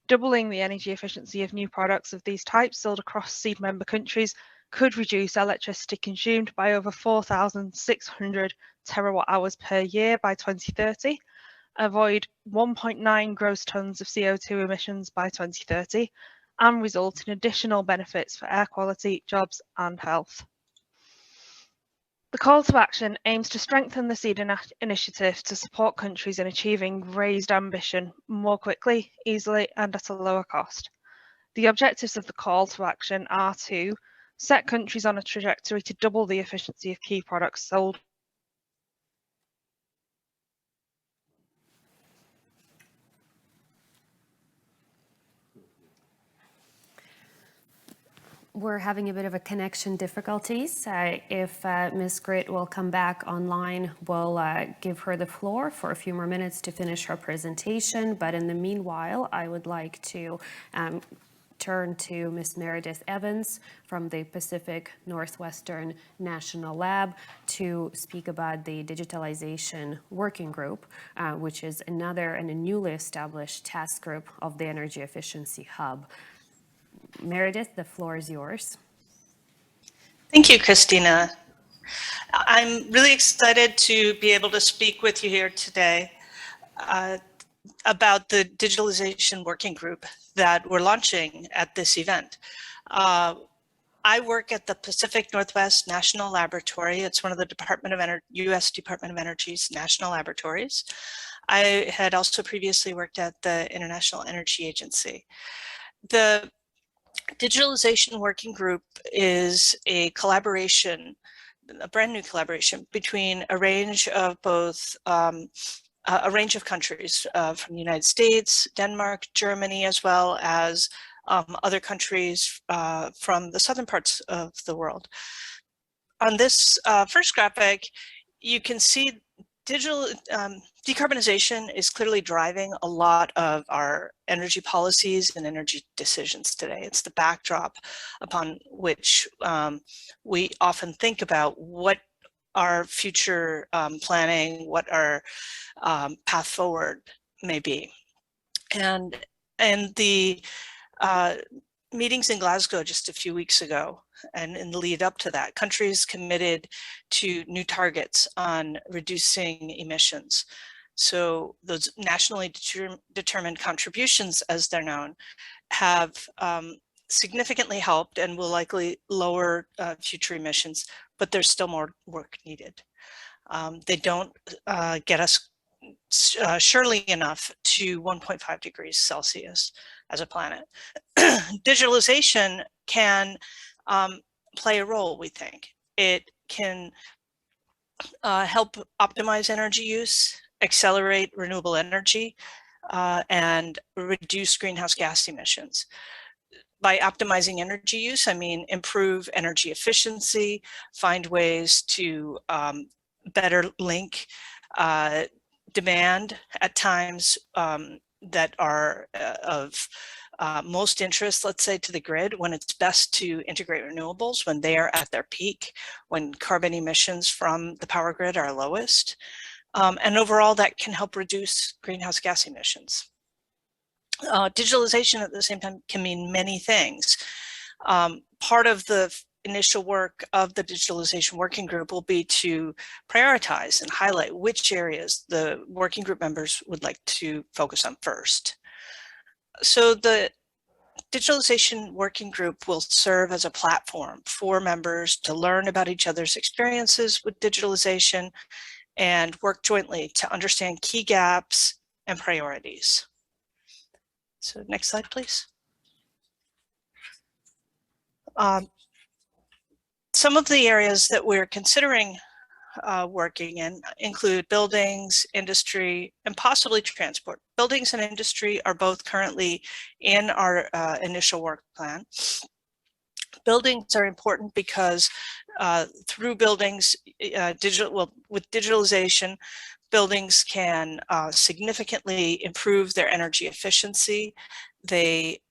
Doubling the energy efficiency of new products of these types sold across SEED member countries could reduce electricity consumed by over 4,600 terawatt hours per year by 2030, avoid 1.9 gross tonnes of CO2 emissions by 2030, and result in additional benefits for air quality, jobs and health. The Call to Action aims to strengthen the SEED initiative to support countries in achieving raised ambition more quickly, easily and at a lower cost. The objectives of the Call to Action are to set countries on a trajectory to double the efficiency of key products sold. We're having a bit of a connection difficulties. If Ms. Gritt will come back online, we'll give her the floor for a few more minutes to finish her presentation. But in the meanwhile, I would like to turn to Ms. Meredith Evans from the Pacific Northwestern National Lab to speak about the Digitalization Working Group, which is another and a newly established task group of the Energy Efficiency Hub. Meredith, the floor is yours. Thank you, Kristina. I'm really excited to be able to speak with you here today about the Digitalization Working Group that we're launching at this event. I work at the Pacific Northwest National Laboratory. It's one of the U.S. Department of Energy's national laboratories. I had also previously worked at the International Energy Agency. The Digitalization Working Group is a collaboration, a brand new collaboration between a range of both a range of countries from the United States, Denmark, Germany, as well as other countries from the southern parts of the world. On this first graphic, you can see decarbonization is clearly driving a lot of our energy policies and energy decisions today. It's the backdrop upon which we often think about what our future planning, what our path forward may be. And the meetings in Glasgow just a few weeks ago, and in the lead up to that, countries committed to new targets on reducing emissions. So those nationally determined contributions, as they're known, have significantly helped and will likely lower future emissions, but there's still more work needed. They don't get us surely enough to 1.5 degrees Celsius as a planet. Digitalization can play a role, we think. It can help optimize energy use, accelerate renewable energy, and reduce greenhouse gas emissions. By optimizing energy use, I mean improve energy efficiency, find ways to better link demand at times that are of most interest, let's say, to the grid, when it's best to integrate renewables when they are at their peak, when carbon emissions from the power grid are lowest. And overall, that can help reduce greenhouse gas emissions. Digitalization at the same time can mean many things. Part of the initial work of the Digitalization Working Group will be to prioritize and highlight which areas the working group members would like to focus on first. So the Digitalization Working Group will serve as a platform for members to learn about each other's experiences with digitalization and work jointly to understand key gaps and priorities. So next slide, please. Some of the areas that we're considering working in include buildings, industry, and possibly transport. Buildings and industry are both currently in our initial work plan. Buildings are important because through buildings, with digitalization, buildings can significantly improve their energy efficiency. They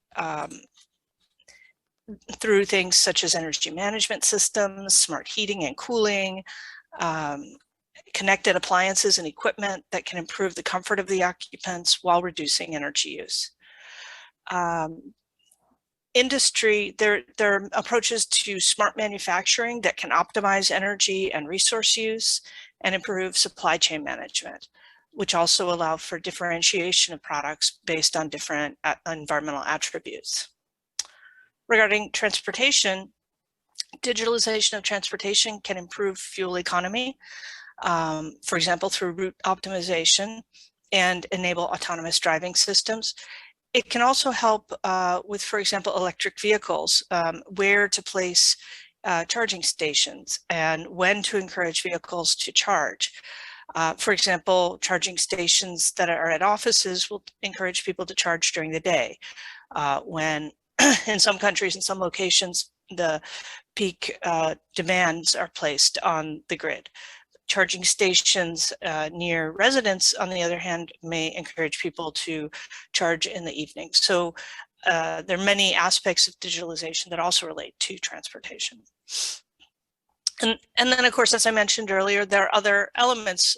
through things such as energy management systems, smart heating and cooling, connected appliances and equipment that can improve the comfort of the occupants while reducing energy use. Industry, there are approaches to smart manufacturing that can optimize energy and resource use and improve supply chain management, which also allow for differentiation of products based on different environmental attributes. Regarding transportation, digitalization of transportation can improve fuel economy, for example, through route optimization, and enable autonomous driving systems. It can also help with, for example, electric vehicles, where to place charging stations and when to encourage vehicles to charge. For example, charging stations that are at offices will encourage people to charge during the day, when in some countries, in some locations, the peak demands are placed on the grid. Charging stations near residents, on the other hand, may encourage people to charge in the evening. So there are many aspects of digitalization that also relate to transportation. And then, of course, as I mentioned earlier, there are other elements,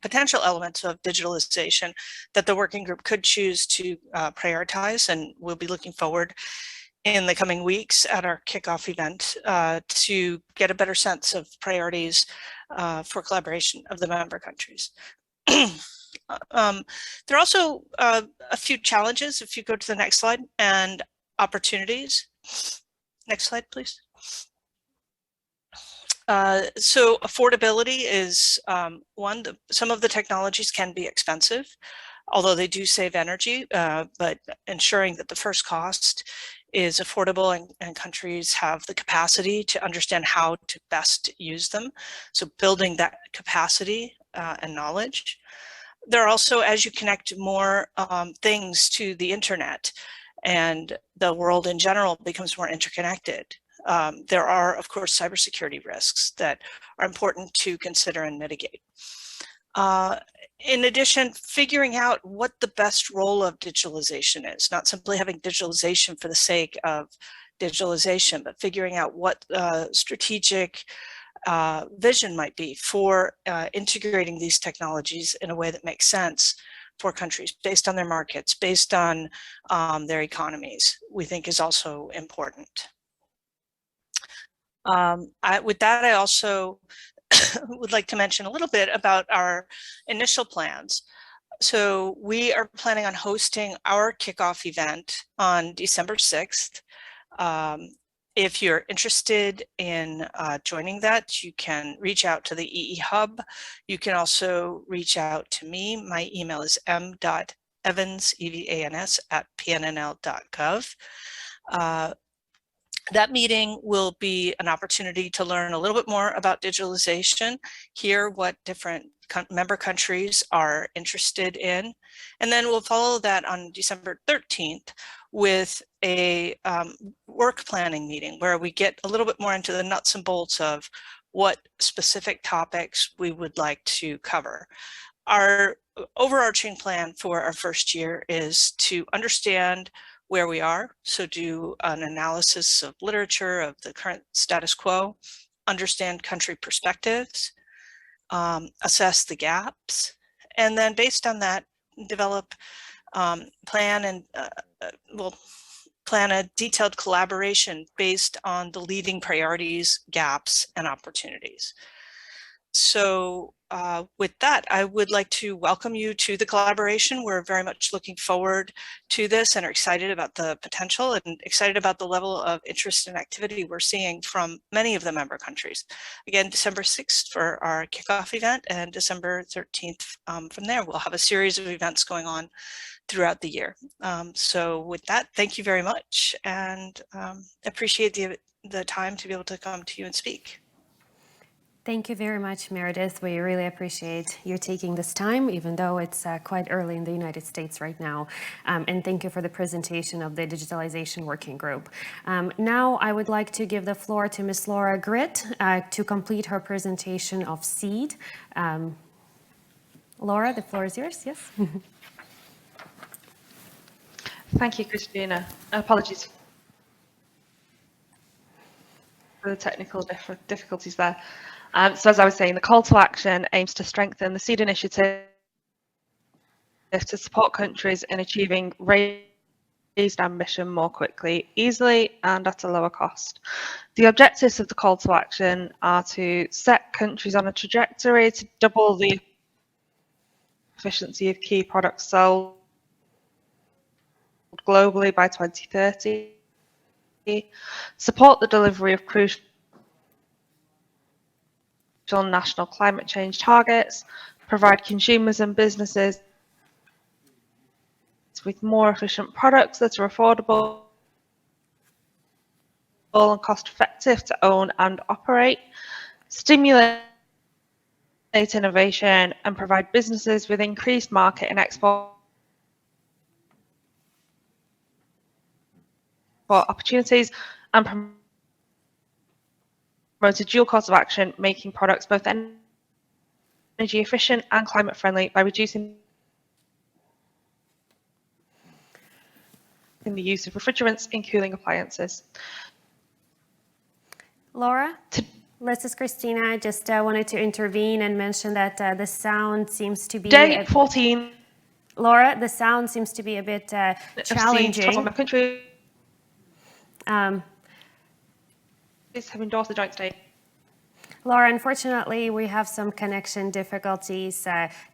potential elements of digitalization that the working group could choose to prioritize, and we'll be looking forward in the coming weeks at our kickoff event to get a better sense of priorities for collaboration of the member countries. There are also a few challenges, if you go to the next slide, and opportunities. Next slide, please. So affordability is one. Some of the technologies can be expensive, although they do save energy, but ensuring that the first cost is affordable and countries have the capacity to understand how to best use them. So building that capacity and knowledge. There are also, as you connect more things to the internet and the world in general becomes more interconnected, there are, of course, cybersecurity risks that are important to consider and mitigate. In addition, figuring out what the best role of digitalization is, not simply having digitalization for the sake of digitalization, but figuring out what strategic vision might be for integrating these technologies in a way that makes sense for countries based on their markets, based on their economies, we think is also important. With that, I also would like to mention a little bit about our initial plans. So we are planning on hosting our kickoff event on December 6th. If you're interested in joining that, you can reach out to the EE Hub. You can also reach out to me. My email is m.evans, E-V-A-N-S, @pnnl.gov. That meeting will be an opportunity to learn a little bit more about digitalization, hear what different member countries are interested in, and then we'll follow that on December 13th with a work planning meeting where we get a little bit more into the nuts and bolts of what specific topics we would like to cover. Our overarching plan for our first year is to understand where we are, so do an analysis of literature of the current status quo, understand country perspectives, assess the gaps, and then based on that, develop, plan a detailed collaboration based on the leading priorities, gaps, and opportunities. So with that, I would like to welcome you to the collaboration. We're very much looking forward to this and are excited about the potential and excited about the level of interest and activity we're seeing from many of the member countries. Again, December 6th for our kickoff event and December 13th from there. We'll have a series of events going on throughout the year. So with that, thank you very much and appreciate the time to be able to come to you and speak. Thank you very much, Meredith. We really appreciate you taking this time, even though it's quite early in the United States right now. And thank you for the presentation of the Digitalization Working Group. Now, I would like to give the floor to Ms. Laura Gritt to complete her presentation of SEED. Laura, the floor is yours, yes? Thank you, Kristina. Apologies for the technical difficulties there. So as I was saying, the call to action aims to strengthen the SEED initiative to support countries in achieving raised ambition more quickly, easily, and at a lower cost. The objectives of the call to action are to set countries on a trajectory to double the efficiency of key products sold globally by 2030, support the delivery of crucial national climate change targets, provide consumers and businesses with more efficient products that are affordable and cost effective to own and operate, stimulate innovation and provide businesses with increased market and export opportunities, and promote a dual course of action, making products both energy efficient and climate friendly by reducing restricting the use of refrigerants in cooling appliances. Laura? This is Kristina. Just wanted to intervene and mention that the sound seems to be... Day 14. Laura, the sound seems to be a bit challenging. Countries have endorsed the joint statement. Laura, unfortunately, we have some connection difficulties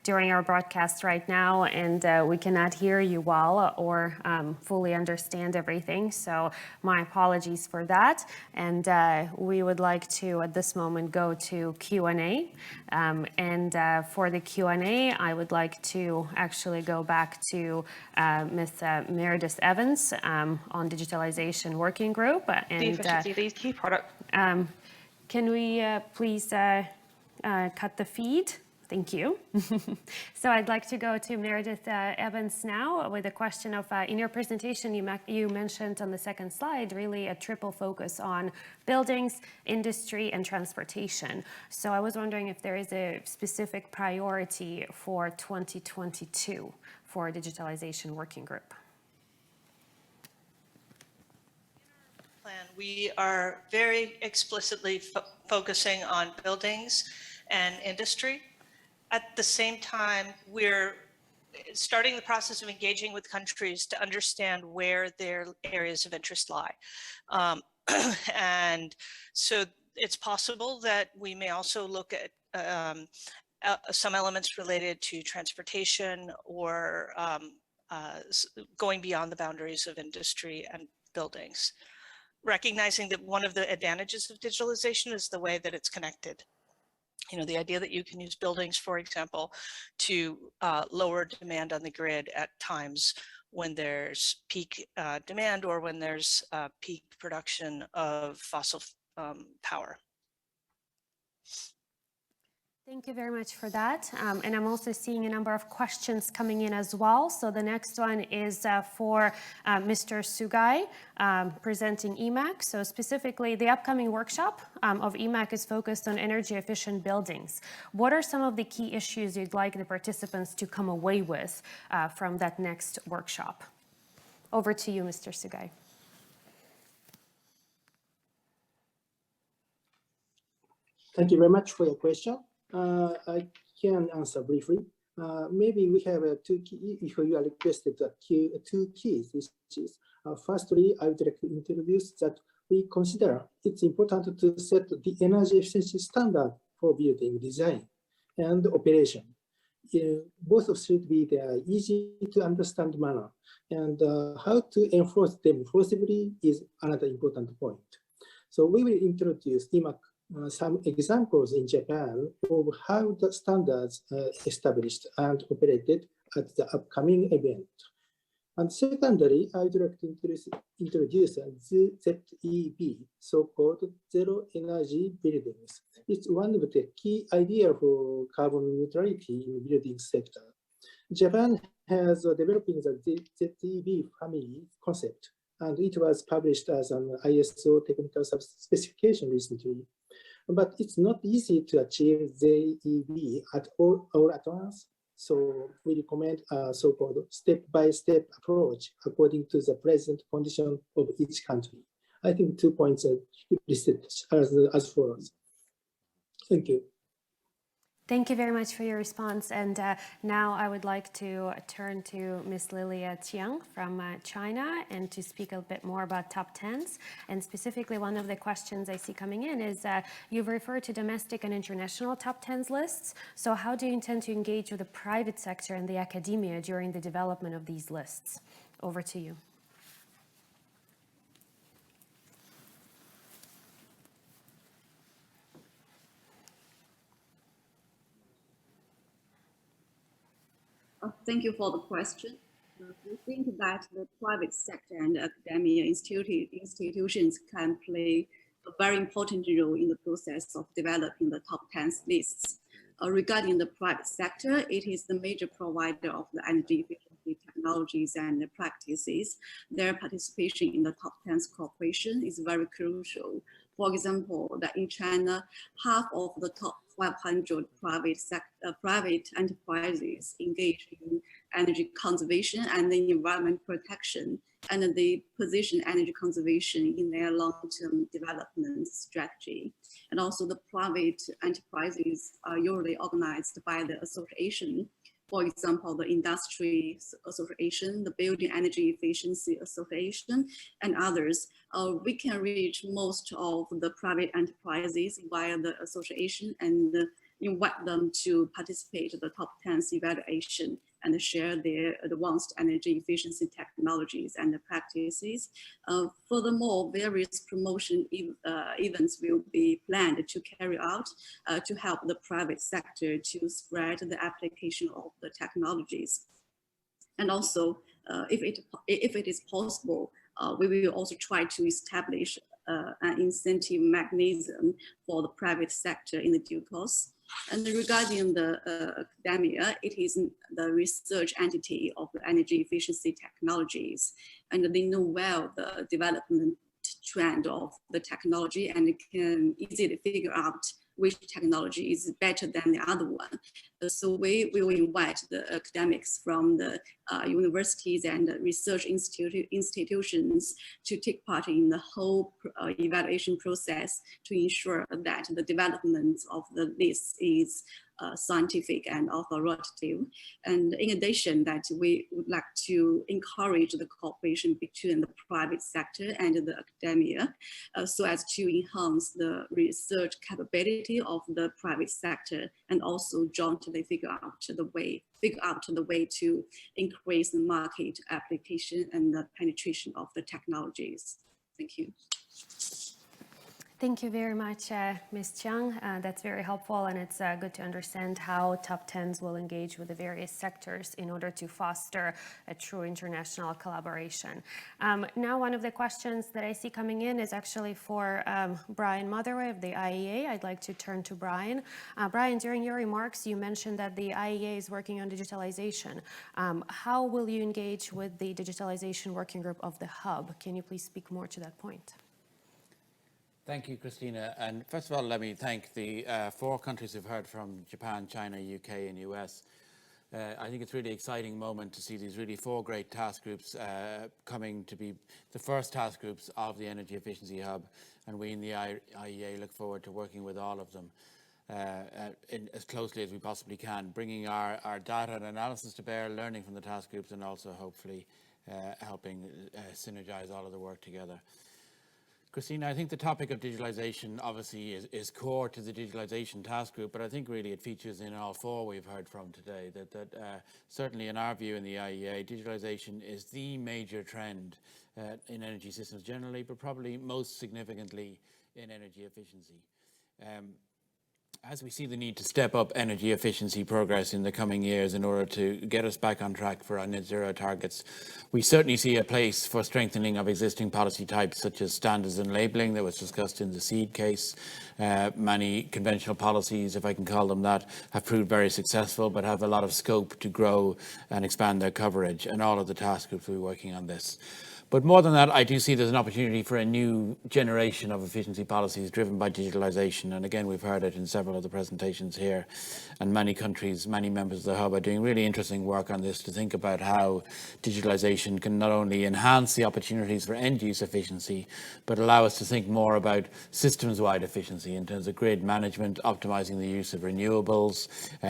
during our broadcast right now, and we cannot hear you well or fully understand everything. So my apologies for that. And we would like to, at this moment, go to Q&A. For the Q&A, I would like to actually go back to Ms. Meredith Evans on Digitalization Working Group. The efficiency of these key products. Can we please cut the feed? Thank you. So I'd like to go to Meredith Evans now with a question of, in your presentation, you mentioned on the second slide, really a triple focus on buildings, industry, and transportation. So I was wondering if there is a specific priority for 2022 for Digitalization Working Group. Plan. We are very explicitly focusing on buildings and industry. At the same time, we're starting the process of engaging with countries to understand where their areas of interest lie. And so it's possible that we may also look at some elements related to transportation or going beyond the boundaries of industry and buildings. Recognizing that one of the advantages of digitalization is the way that it's connected. You know, the idea that you can use buildings, for example, to lower demand on the grid at times when there's peak demand or when there's peak production of fossil power. Thank you very much for that. And I'm also seeing a number of questions coming in as well. So the next one is for Mr. Sugai presenting EMAK. So specifically, the upcoming workshop of EMAK is focused on energy efficient buildings. What are some of the key issues you'd like the participants to come away with from that next workshop? Over to you, Mr. Sugai. Thank you very much for your question. I can answer briefly. Maybe we have two key, if you are requested two keys. Firstly, I would like to introduce that we consider it's important to set the energy efficiency standard for building design and operation. Both should be the easy to understand manner, and how to enforce them forcibly is another important point. So we will introduce EMAK some examples in Japan of how the standards are established and operated at the upcoming event. And secondly, I would like to introduce ZEB, so-called Zero Energy Buildings. It's one of the key ideas for carbon neutrality in the building sector. Japan has developing the ZEB family concept, and it was published as an ISO technical specification recently. But it's not easy to achieve ZEB all at once. So we recommend a so-called step-by-step approach according to the present condition of each country. I think 2 points are listed as follows. Thank you. Thank you very much for your response. And now I would like to turn to Ms. Lilia Chiang from China and to speak a bit more about top 10s. And specifically, one of the questions I see coming in is you've referred to domestic and international top 10s lists. So how do you intend to engage with the private sector and the academia during the development of these lists? Over to you. Thank you for the question. We think that the private sector and academia institutions can play a very important role in the process of developing the top 10 lists. Regarding the private sector, it is the major provider of the energy efficiency technologies and the practices. Their participation in the top 10 cooperation is very crucial. For example, that in China, half of the top 500 private enterprises engage in energy conservation and environment protection and they position energy conservation in their long-term development strategy. And also the private enterprises are usually organized by the association. For example, the Industry Association, the Building Energy Efficiency Association, and others. We can reach most of the private enterprises via the association and invite them to participate in the top 10 evaluation and share their advanced energy efficiency technologies and practices. Furthermore, various promotion events will be planned to carry out to help the private sector to spread the application of the technologies. And also, if it is possible, we will also try to establish an incentive mechanism for the private sector in the due course. And regarding the academia, it is the research entity of the energy efficiency technologies, and they know well the development trend of the technology and can easily figure out which technology is better than the other one. So we will invite the academics from the universities and research institutions to take part in the whole evaluation process to ensure that the development of the list is scientific and authoritative. And in addition, that we would like to encourage the cooperation between the private sector and the academia so as to enhance the research capability of the private sector and also jointly figure out the way to increase the market application and the penetration of the technologies. Thank you. Thank you very much, Ms. Chiang. That's very helpful, and it's good to understand how top 10s will engage with the various sectors in order to foster a true international collaboration. Now, one of the questions that I see coming in is actually for Brian Motherway of the IEA. I'd like to turn to Brian. Brian, during your remarks, you mentioned that the IEA is working on digitalization. How will you engage with the digitalization working group of the Hub? Can you please speak more to that point? Thank you, Kristina. And first of all, let me thank the 4 countries who've heard from Japan, China, UK, and US. I think it's a really exciting moment to see these really 4 great task groups coming to be the first task groups of the Energy Efficiency Hub. And we in the IEA look forward to working with all of them as closely as we possibly can, bringing our data and analysis to bear, learning from the task groups, and also hopefully helping synergize all of the work together. Kristina, I think the topic of digitalization obviously is core to the digitalization task group, but I think really it features in all 4 we've heard from today, that certainly in our view in the IEA, digitalization is the major trend in energy systems generally, but probably most significantly in energy efficiency. As we see the need to step up energy efficiency progress in the coming years in order to get us back on track for our net zero targets, we certainly see a place for strengthening of existing policy types such as standards and labelling that was discussed in the SEED case. Many conventional policies, if I can call them that, have proved very successful but have a lot of scope to grow and expand their coverage, and all of the task groups will be working on this. But more than that, I do see there's an opportunity for a new generation of efficiency policies driven by digitalization. And again, we've heard it in several of the presentations here. And many countries, many members of the Hub are doing really interesting work on this to think about how digitalization can not only enhance the opportunities for end-use efficiency, but allow us to think more about systems-wide efficiency in terms of grid management, optimizing the use of renewables,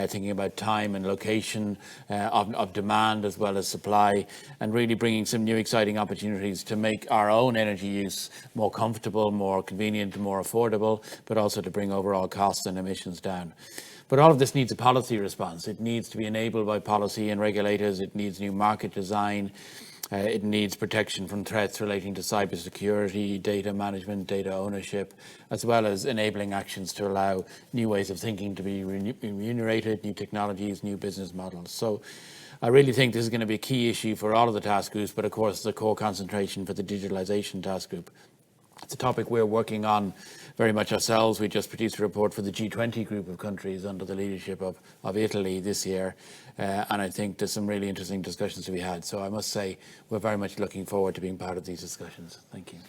thinking about time and location of demand as well as supply, and really bringing some new exciting opportunities to make our own energy use more comfortable, more convenient, more affordable, but also to bring overall costs and emissions down. But all of this needs a policy response. It needs to be enabled by policy and regulators. It needs new market design. It needs protection from threats relating to cybersecurity, data management, data ownership, as well as enabling actions to allow new ways of thinking to be remunerated, new technologies, new business models. So I really think this is going to be a key issue for all of the task groups, but of course the core concentration for the digitalization task group. It's a topic we're working on very much ourselves. We just produced a report for the G20 group of countries under the leadership of Italy this year. And I think there's some really interesting discussions to be had. So I must say we're very much looking forward to being part of these discussions. Thank you.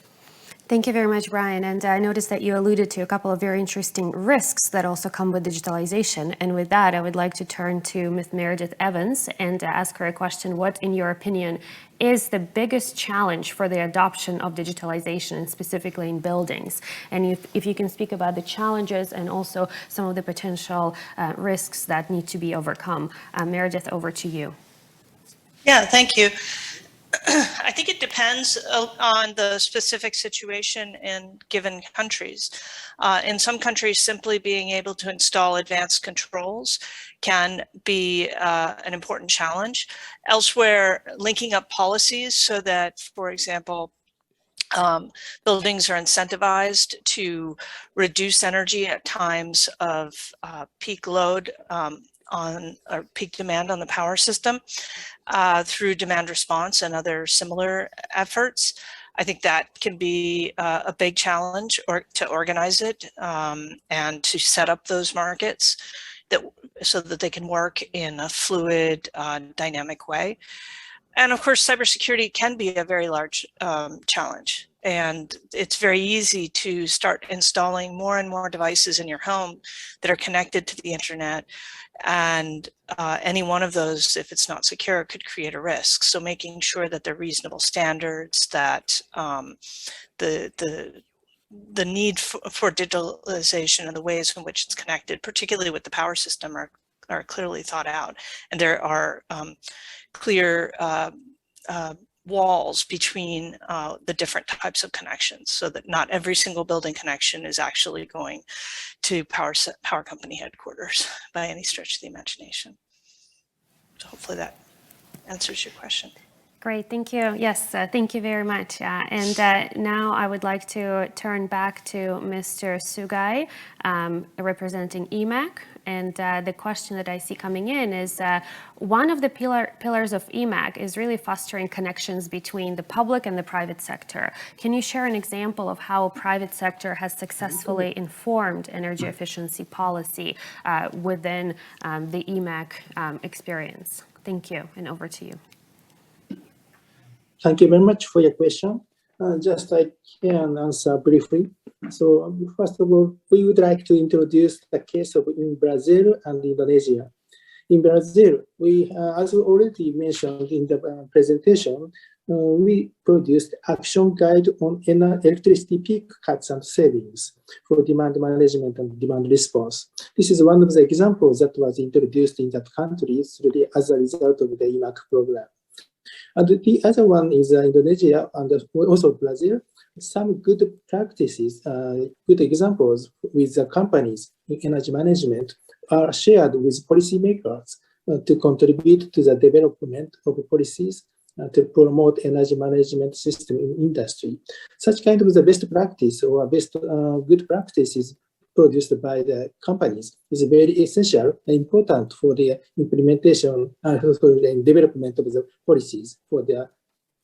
Thank you very much, Brian. And I noticed that you alluded to a couple of very interesting risks that also come with digitalization. And with that, I would like to turn to Ms. Meredith Evans and ask her a question. What, in your opinion, is the biggest challenge for the adoption of digitalization, and specifically in buildings? And if you can speak about the challenges and also some of the potential risks that need to be overcome. Meredith, over to you. Yeah, thank you. I think it depends on the specific situation in given countries. In some countries, simply being able to install advanced controls can be an important challenge. Elsewhere, linking up policies so that, for example, buildings are incentivized to reduce energy at times of peak load or peak demand on the power system through demand response and other similar efforts. I think that can be a big challenge, or to organize it and to set up those markets so that they can work in a fluid, dynamic way. And of course, cybersecurity can be a very large challenge. And it's very easy to start installing more and more devices in your home that are connected to the internet. And any one of those, if it's not secure, could create a risk. So making sure that they're reasonable standards, that the need for digitalization and the ways in which it's connected, particularly with the power system, are clearly thought out. And there are clear walls between the different types of connections, so that not every single building connection is actually going to power company headquarters by any stretch of the imagination. So hopefully that answers your question. Great, thank you. Yes, thank you very much. And now I would like to turn back to Mr. Sugai, representing EMAK. And the question that I see coming in is, one of the pillars of EMAK is really fostering connections between the public and the private sector. Can you share an example of how private sector has successfully informed energy efficiency policy within the EMAK experience? Thank you, and over to you. Thank you very much for your question. Just I can answer briefly. So first of all, we would like to introduce the case of in Brazil and Indonesia. In Brazil, we, as we already mentioned in the presentation, we produced action guide on electricity peak cuts and savings for demand management and demand response. This is one of the examples that was introduced in that country as a result of the EMAK program. And the other one is Indonesia and also Brazil. Some good practices, good examples with the companies in energy management are shared with policymakers to contribute to the development of policies to promote energy management system in industry. Such kind of the best practice or best good practices produced by the companies is very essential and important for the implementation for the development of the policies for the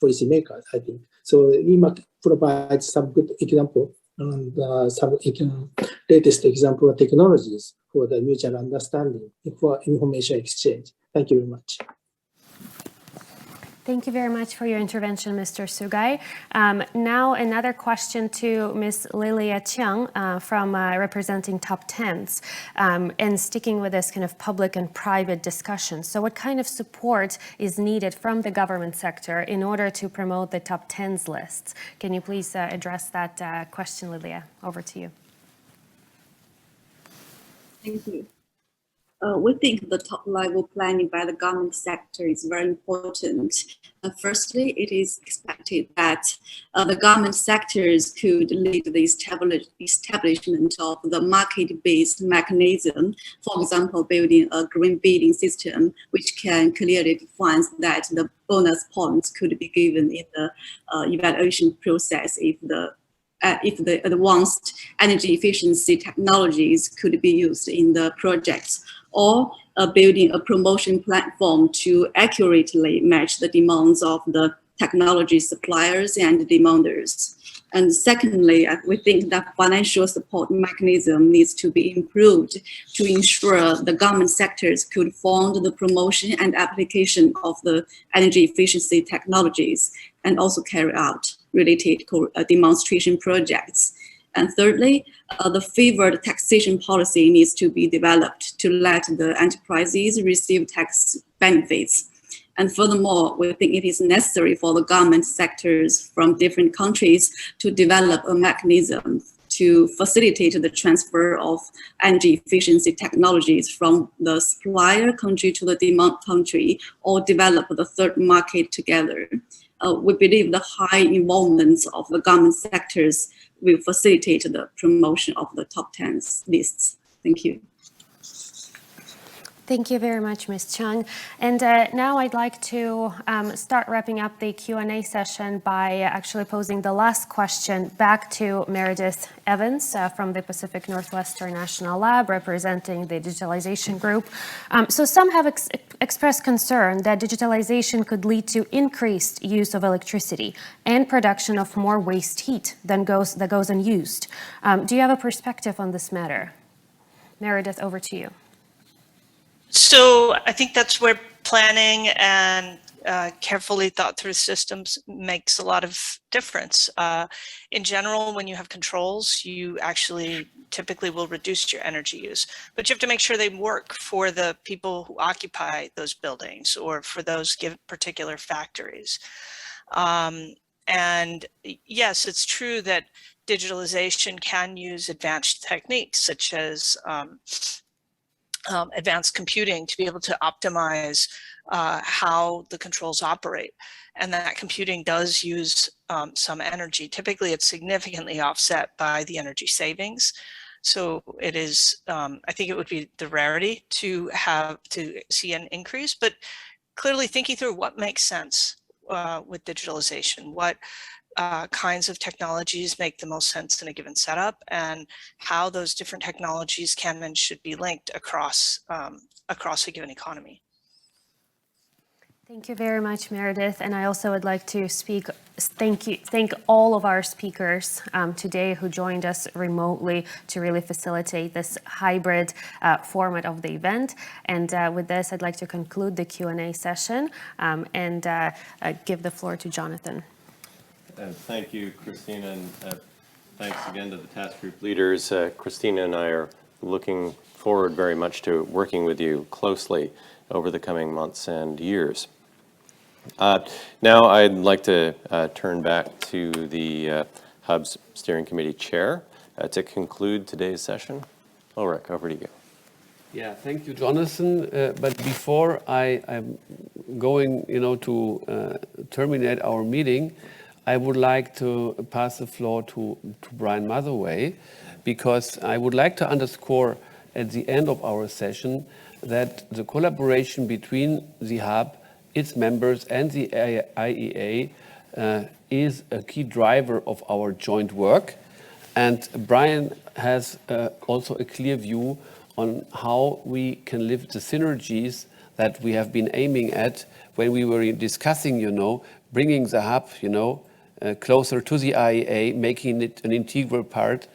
policymakers, I think. So EMAK provides some good example and some latest example technologies for the mutual understanding for information exchange. Thank you very much. Thank you very much for your intervention, Mr. Sugai. Now another question to Ms. Lilia Chiang from representing Top Tens and sticking with this kind of public and private discussion. So what kind of support is needed from the government sector in order to promote the Top Tens lists? Can you please address that question, Lilia? Over to you. Thank you. We think the top-level planning by the government sector is very important. Firstly, it is expected that the government sectors could lead the establishment of the market-based mechanism, for example, building a green bidding system, which can clearly define that the bonus points could be given in the evaluation process if the advanced energy efficiency technologies could be used in the projects, or building a promotion platform to accurately match the demands of the technology suppliers and demanders. And secondly, we think that financial support mechanism needs to be improved to ensure the government sectors could fund the promotion and application of the energy efficiency technologies and also carry out related demonstration projects. And thirdly, the favored taxation policy needs to be developed to let the enterprises receive tax benefits. And furthermore, we think it is necessary for the government sectors from different countries to develop a mechanism to facilitate the transfer of energy efficiency technologies from the supplier country to the demand country, or develop the third market together. We believe the high involvement of the government sectors will facilitate the promotion of the top 10 lists. Thank you. Thank you very much, Ms. Chung. And now I'd like to start wrapping up the Q&A session by actually posing the last question back to Meredith Evans from the Pacific Northwest National Lab, representing the Digitalisation Group. So some have expressed concern that digitalization could lead to increased use of electricity and production of more waste heat that goes unused. Do you have a perspective on this matter? Meredith, over to you. So I think that's where planning and carefully thought through systems makes a lot of difference. In general, when you have controls, you actually typically will reduce your energy use, but you have to make sure they work for the people who occupy those buildings or for those particular factories. And yes, it's true that digitalization can use advanced techniques such as advanced computing to be able to optimize how the controls operate. And that computing does use some energy. Typically, it's significantly offset by the energy savings. So it is, I think it would be the rarity to see an increase, but clearly thinking through what makes sense with digitalization, what kinds of technologies make the most sense in a given setup, and how those different technologies can and should be linked across a given economy. Thank you very much, Meredith. And I also would like to thank all of our speakers today who joined us remotely to really facilitate this hybrid format of the event. And with this, I'd like to conclude the Q&A session and give the floor to Jonathan. And thank you, Kristina, and thanks again to the task group leaders. Kristina and I are looking forward very much to working with you closely over the coming months and years. Now I'd like to turn back to the Hub's Steering Committee Chair to conclude today's session. Ulrich, over to you. Yeah, thank you, Jonathan. But before I'm going, to terminate our meeting, I would like to pass the floor to Brian Motherway, because I would like to underscore at the end of our session that the collaboration between the Hub, its members, and the IEA is a key driver of our joint work. And Brian has also a clear view on how we can live the synergies that we have been aiming at when we were discussing, bringing the Hub, closer to the IEA, making it an integral part,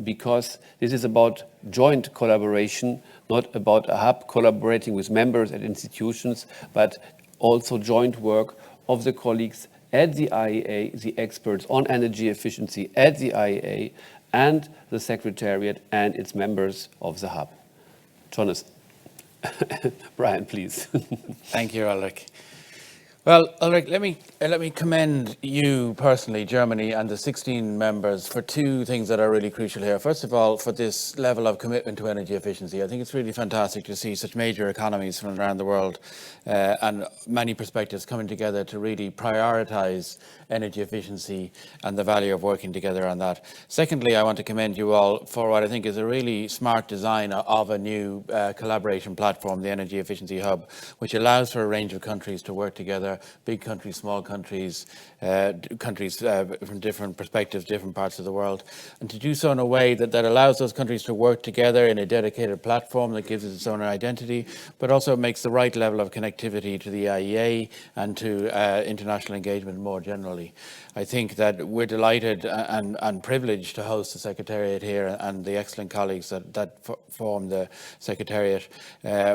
because this is about joint collaboration, not about a Hub collaborating with members and institutions, but also joint work of the colleagues at the IEA, the experts on energy efficiency at the IEA, and the Secretariat and its members of the Hub. Jonathan. Brian, please. Thank you, Ulrich. Well, Ulrich, let me commend you personally, Germany, and the 16 members for two things that are really crucial here. First of all, for this level of commitment to energy efficiency. I think it's really fantastic to see such major economies from around the world and many perspectives coming together to really prioritize energy efficiency and the value of working together on that. Secondly, I want to commend you all for what I think is a really smart design of a new collaboration platform, the Energy Efficiency Hub, which allows for a range of countries to work together, big countries, small countries, countries from different perspectives, different parts of the world, and to do so in a way that allows those countries to work together in a dedicated platform that gives it its own identity, but also makes the right level of connectivity to the IEA and to international engagement more generally. I think that we're delighted and privileged to host the Secretariat here and the excellent colleagues that form the Secretariat.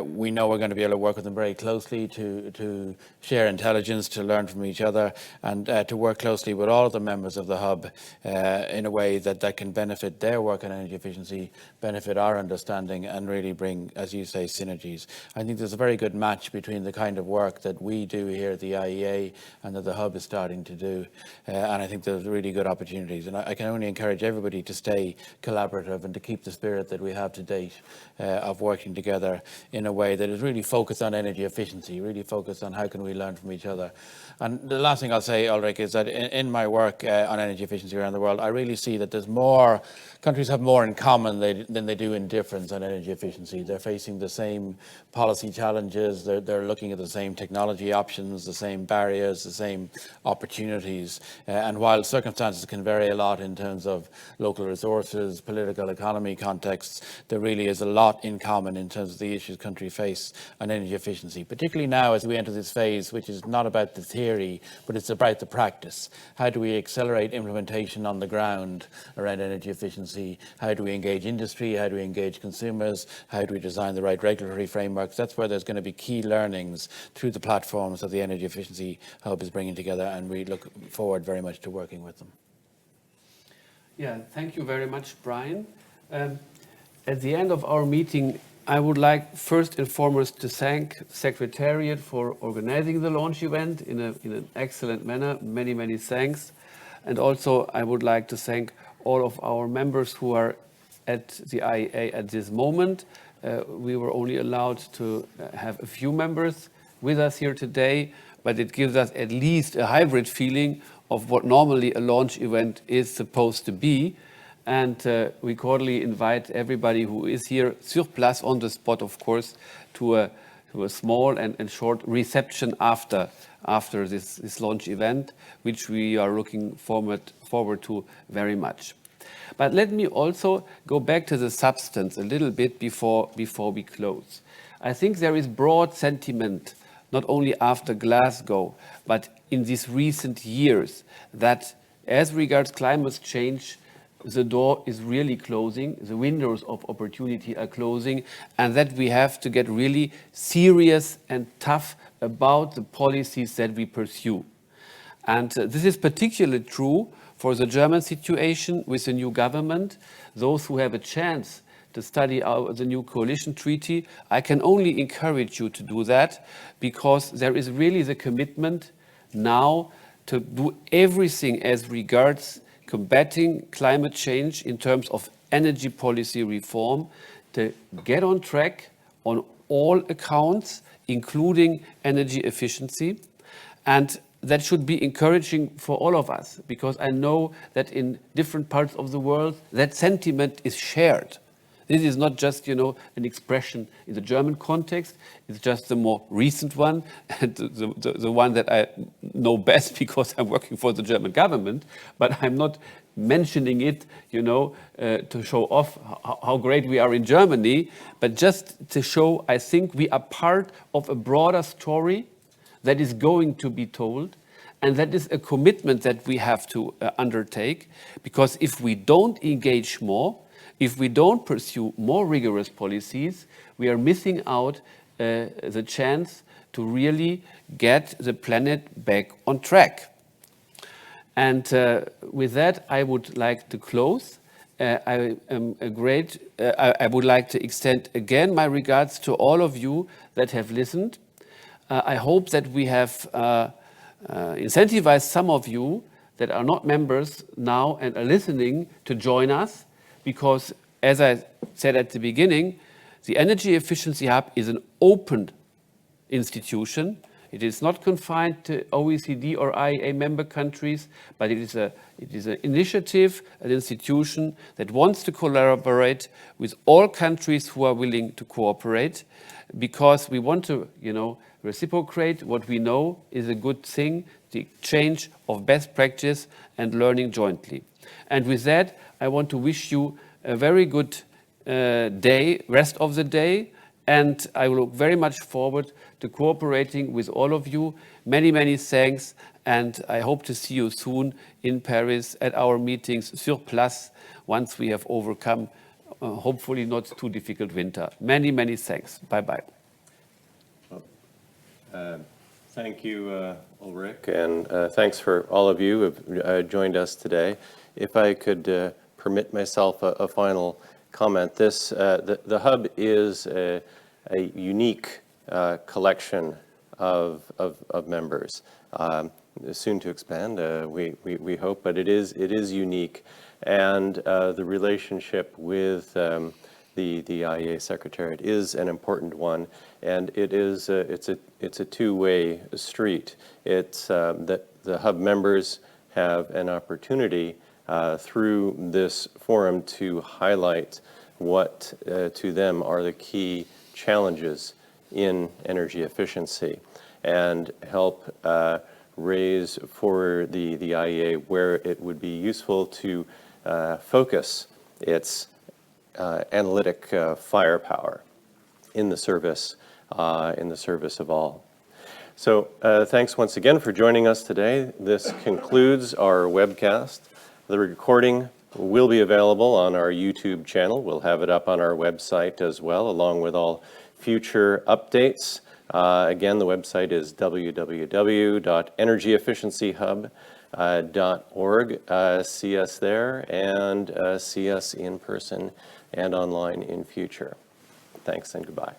We know we're going to be able to work with them very closely to share intelligence intelligence, to learn from each other, and to work closely with all of the members of the hub in a way that can benefit their work on energy efficiency, benefit our understanding, and really bring, as you say, synergies. I think there's a very good match between the kind of work that we do here at the IEA and that the hub is starting to do. And I think there's really good opportunities. And I can only encourage everybody to stay collaborative and to keep the spirit that we have to date of working together in a way that is really focused on energy efficiency, really focused on how can we learn from each other. And the last thing I'll say, Ulrich, is that in my work on energy efficiency around the world, I really see that there's more, countries have more in common than they do in difference on energy efficiency. They're facing the same policy challenges, they're looking at the same technology options, the same barriers, the same opportunities. And while circumstances can vary a lot in terms of local resources, political economy contexts, there really is a lot in common in terms of the issues countries face on energy efficiency, particularly now as we enter this phase, which is not about the theory, but it's about the practice. How do we accelerate implementation on the ground around energy efficiency? How do we engage industry? How do we engage consumers? How do we design the right regulatory frameworks? That's where there's going to be key learnings through the platforms that the Energy Efficiency Hub is bringing together, and we look forward very much to working with them. Yeah, thank you very much, Brian. At the end of our meeting, I would like first and foremost to thank Secretariat for organizing the launch event in an excellent manner. Many, many thanks. And also I would like to thank all of our members who are at the IEA at this moment. We were only allowed to have a few members with us here today, but it gives us at least a hybrid feeling of what normally a launch event is supposed to be. And we cordially invite everybody who is here sur place, on the spot, of course, to a small and short reception after this launch event, which we are looking forward to very much. But let me also go back to the substance a little bit before we close. I think there is broad sentiment, not only after Glasgow, but in these recent years, that as regards climate change, the door is really closing, the windows of opportunity are closing, and that we have to get really serious and tough about the policies that we pursue. And this is particularly true for the German situation with the new government. Those who have a chance to study the new coalition treaty, I can only encourage you to do that, because there is really the commitment now to do everything as regards combating climate change in terms of energy policy reform, to get on track on all accounts, including energy efficiency. And that should be encouraging for all of us, because I know that in different parts of the world, that sentiment is shared. This is not just, an expression in the German context. It's just the more recent one, and the one that I know best because I'm working for the German government. But I'm not mentioning it, to show off how great we are in Germany, but just to show, I think we are part of a broader story that is going to be told, and that is a commitment that we have to undertake, because if we don't engage more, if we don't pursue more rigorous policies, we are missing out the chance to really get the planet back on track. And with that, I would like to close. I would like to extend again my regards to all of you that have listened. I hope that we have incentivized some of you that are not members now and are listening to join us, because, as I said at the beginning, the Energy Efficiency Hub is an open institution. It is not confined to OECD or IEA member countries, but it is an initiative, an institution that wants to collaborate with all countries who are willing to cooperate, because we want to, reciprocate what we know is a good thing, the exchange of best practice and learning jointly. And with that, I want to wish you a very good rest of the day, and I look very much forward to cooperating with all of you. Many, many thanks, and I hope to see you soon in Paris at our meetings sur place, once we have overcome, hopefully not too difficult winter. Many, many thanks. Bye-bye. Thank you, Ulrich, and thanks for all of you who have joined us today. If I could permit myself a final comment, the Hub is a unique collection of members. Soon to expand, we hope, but it is unique, and the relationship with the IEA Secretariat is an important one, and it's a two-way street. It's that the Hub members have an opportunity through this forum to highlight what to them are the key challenges in energy efficiency and help raise for the IEA where it would be useful to focus its analytic firepower in the service of all. So thanks once again for joining us today. This concludes our webcast. The recording will be available on our YouTube channel. We'll have it up on our website as well, along with all future updates. Again, the website is www.energyefficiencyhub.org. See us there and see us in person and online in future. Thanks and goodbye.